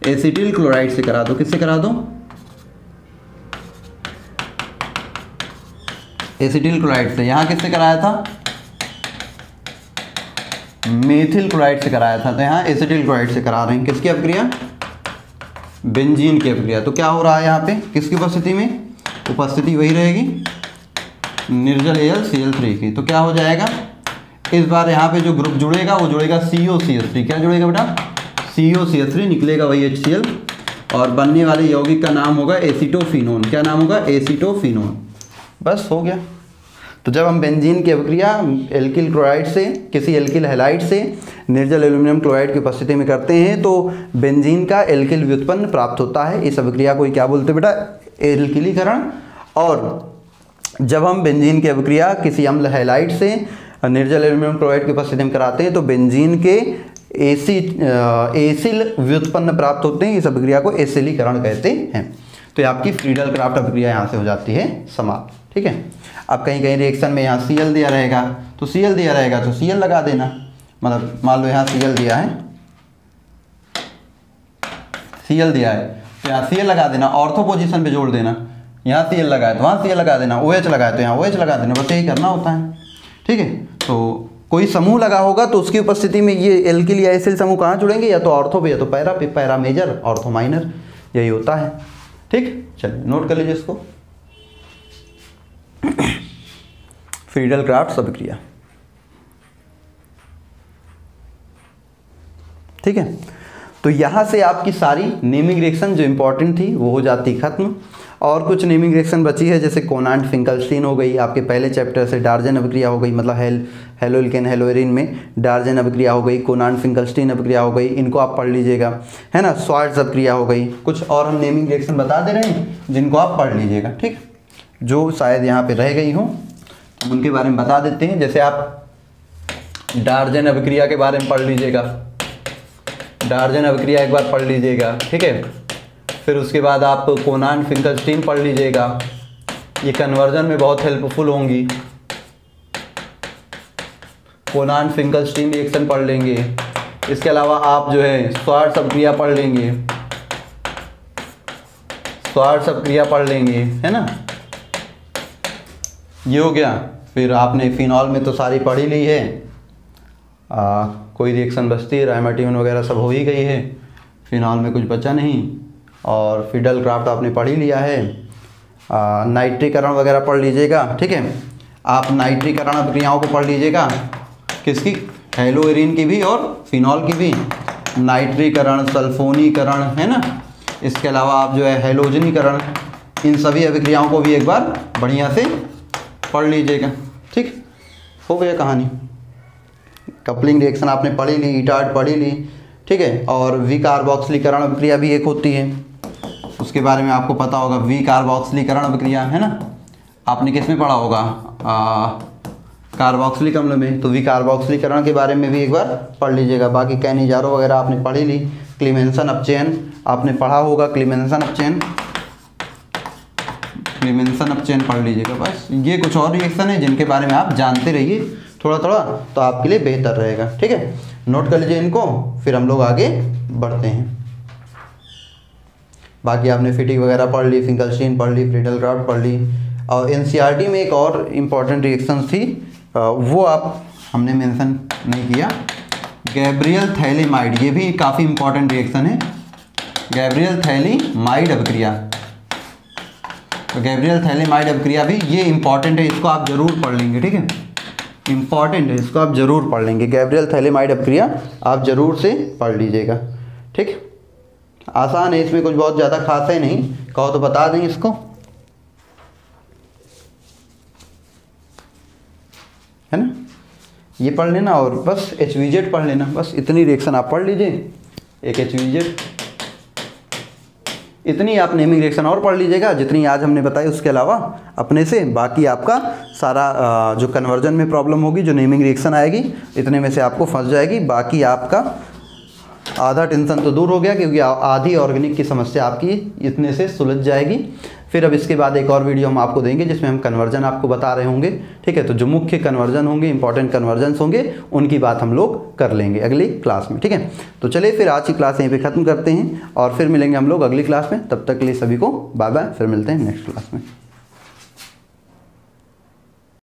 एसिटिल क्लोराइड से करा दो। किससे करा दो, एसिटिल क्लोराइड से। यहाँ किससे कराया था, मेथिल क्लोराइड से कराया था, तो यहाँ एसिटिल क्लोराइड से करा रहे हैं। किसकी अभिक्रिया, बेंजीन की अभिक्रिया। तो क्या हो रहा है यहाँ पे, किसकी उपस्थिति में, उपस्थिति वही रहेगी निर्जल AlCl3 की। तो क्या हो जाएगा, इस बार यहाँ पे जो ग्रुप जुड़ेगा वो जुड़ेगा COCH3। क्या जुड़ेगा बेटा, COCH3 निकलेगा वही HCl, और बनने वाले यौगिक का नाम होगा एसीटोफिनोन। क्या नाम होगा, एसीटोफिनोन। बस हो गया। तो जब हम बेंजीन की अभिक्रिया एल्किल क्लोराइड से, किसी एल्किल हैलाइड से निर्जल एल्यूमिनियम क्लोराइड की उपस्थिति में करते हैं तो बेंजीन का एल्किल व्युत्पन्न प्राप्त होता है। इस अभिक्रिया को क्या बोलते हैं बेटा, एल्किलीकरण। और जब हम बेंजीन की अभिक्रिया किसी अम्ल हैलाइड से निर्जल एल्यूमिनियम क्लोराइड की उपस्थिति में कराते हैं तो बेंजीन के एसिल व्युत्पन्न प्राप्त होते हैं। इस अभिक्रिया को एसिलीकरण कहते हैं। तो ये आपकी फ्रीडल क्राफ्ट अभिक्रिया यहाँ से हो जाती है समाप्त। ठीक है, अब कहीं कहीं रिएक्शन में यहाँ Cl दिया रहेगा, तो Cl दिया रहेगा तो Cl लगा देना। मतलब मान लो यहाँ Cl दिया है, Cl दिया है तो यहाँ Cl लगा देना, ऑर्थो पोजीशन पे जोड़ देना। यहाँ Cl लगा है तो वहाँ Cl लगा देना, OH लगा है तो यहाँ OH लगा देना। बस यही करना होता है। ठीक है, तो कोई समूह लगा होगा तो उसकी उपस्थिति में ये एल्किल या एसिल समूह कहाँ जुड़ेंगे, या तो ऑर्थो पे या तो पैरा पे, पैरा मेजर ऑर्थो माइनर, यही होता है। ठीक, चलिए नोट कर लीजिए इसको। फ्रीडल क्राफ्ट्स अभिक्रिया। ठीक है, तो यहाँ से आपकी सारी नेमिंग रिएक्शन जो इंपॉर्टेंट थी वो हो जाती खत्म। और कुछ नेमिंग रिएक्शन बची है, जैसे कोनांट फिंकलस्टीन हो गई, आपके पहले चैप्टर से डार्जन अभिक्रिया हो गई, मतलब हेलोइल्केन हेलोइरिन में डार्जन अभिक्रिया हो गई, कोनांट फिंकलस्टीन अभिक्रिया हो गई, इनको आप पढ़ लीजिएगा, है ना। स्वार्ट्ज अभिक्रिया हो गई। कुछ और हम नेमिंग रिएक्शन बता दे रहे हैं जिनको आप पढ़ लीजिएगा। ठीक, जो शायद यहाँ पे रह गई हो उनके बारे में बता देते हैं। जैसे आप डार्जन अभिक्रिया के बारे में पढ़ लीजिएगा, डार्जन अभिक्रिया एक बार पढ़ लीजिएगा। ठीक है, फिर उसके बाद आप कोनांट फिंकलस्टीन पढ़ लीजिएगा, ये कन्वर्जन में बहुत हेल्पफुल होंगी। कोनांट फिंकलस्टीन रिएक्शन पढ़ लेंगे। इसके अलावा आप जो है स्वार्ट्ज अभिक्रिया पढ़ लेंगे, स्वार्ट्ज अभिक्रिया पढ़ लेंगे, है ना। ये हो गया। फिर आपने फिनॉल में तो सारी पढ़ ही ली है, कोई रिएक्शन बचती है, राइमाटिन वगैरह सब हो ही गई है, फिनॉल में कुछ बचा नहीं। और फ्रीडल क्राफ्ट आपने पढ़ ही लिया है, नाइट्रीकरण वगैरह पढ़ लीजिएगा। ठीक है, आप नाइट्रीकरण अभिक्रियाओं को पढ़ लीजिएगा, किसकी, हेलोइरिन की भी और फिनॉल की भी, नाइट्रीकरण, सल्फोनीकरण, है ना। इसके अलावा आप जो है हेलोजनीकरण, इन सभी अभिक्रियाओं को भी एक बार बढ़िया से पढ़ लीजिएगा। ठीक, हो गया कहानी। कपलिंग रिएक्शन आपने पढ़ी ली, ईटार्ड पढ़ी ली, ठीक है। और विकार्बोक्सिलीकरण अभिक्रिया भी एक होती है, उसके बारे में आपको पता होगा, विकार्बोक्सिलीकरण अभिक्रिया, है ना। आपने किस में पढ़ा होगा, कार्बोक्सिलिक अम्ल में। तो विकार्बोक्सिलीकरण के बारे में भी एक बार पढ़ लीजिएगा। बाकी कैनिजारो वगैरह आपने पढ़ी ली। क्लीमेंसन अपचयन आपने पढ़ा होगा, क्लीमेंसन अपचयन पढ़ लीजिएगा। बस ये कुछ और रिएक्शन है जिनके बारे में आप जानते रहिए थोड़ा थोड़ा, तो आपके लिए बेहतर रहेगा। ठीक है, नोट कर लीजिए इनको, फिर हम लोग आगे बढ़ते हैं। बाकी आपने फिटिक वगैरह पढ़ ली, फिंकलस्टीन पढ़ ली, फ्रीडलक्राफ्ट पढ़ ली। और एनसीईआरटी में एक और इम्पॉर्टेंट रिएक्शन थी, वो आप हमने मेंशन नहीं किया, गैब्रियल थैलीमाइड। ये भी काफ़ी इम्पॉर्टेंट रिएक्शन है, गैब्रियल थैलीमाइड अभिक्रिया। तो गैब्रियल थैलीमाइड अभिक्रिया भी ये इम्पॉर्टेंट है, इसको आप जरूर पढ़ लेंगे। ठीक है, इम्पॉर्टेंट है, इसको आप जरूर पढ़ लेंगे। गैब्रियल थैलीमाइड अभिक्रिया आप जरूर से पढ़ लीजिएगा। ठीक, आसान है, इसमें कुछ बहुत ज़्यादा खास है नहीं, कहो तो बता दें इसको, है ना। ये पढ़ लेना और बस HVZ पढ़ लेना, बस इतनी रिएक्शन आप पढ़ लीजिए। एक HVZ, इतनी आप नेमिंग रिएक्शन और पढ़ लीजिएगा जितनी आज हमने बताई, उसके अलावा अपने से बाकी आपका सारा जो कन्वर्जन में प्रॉब्लम होगी, जो नेमिंग रिएक्शन आएगी, इतने में से आपको फंस जाएगी। बाकी आपका आधा टेंशन तो दूर हो गया, क्योंकि आधी ऑर्गेनिक की समस्या आपकी इतने से सुलझ जाएगी। फिर अब इसके बाद एक और वीडियो हम आपको देंगे जिसमें हम कन्वर्जन आपको बता रहे होंगे। ठीक है, तो जो मुख्य कन्वर्जन होंगे, इंपॉर्टेंट कन्वर्जन्स होंगे, उनकी बात हम लोग कर लेंगे अगली क्लास में। ठीक है, तो चलिए फिर आज की क्लास यहीं पे ख़त्म करते हैं और फिर मिलेंगे हम लोग अगली क्लास में। तब तक के लिए सभी को बाय बाय, फिर मिलते हैं नेक्स्ट क्लास में।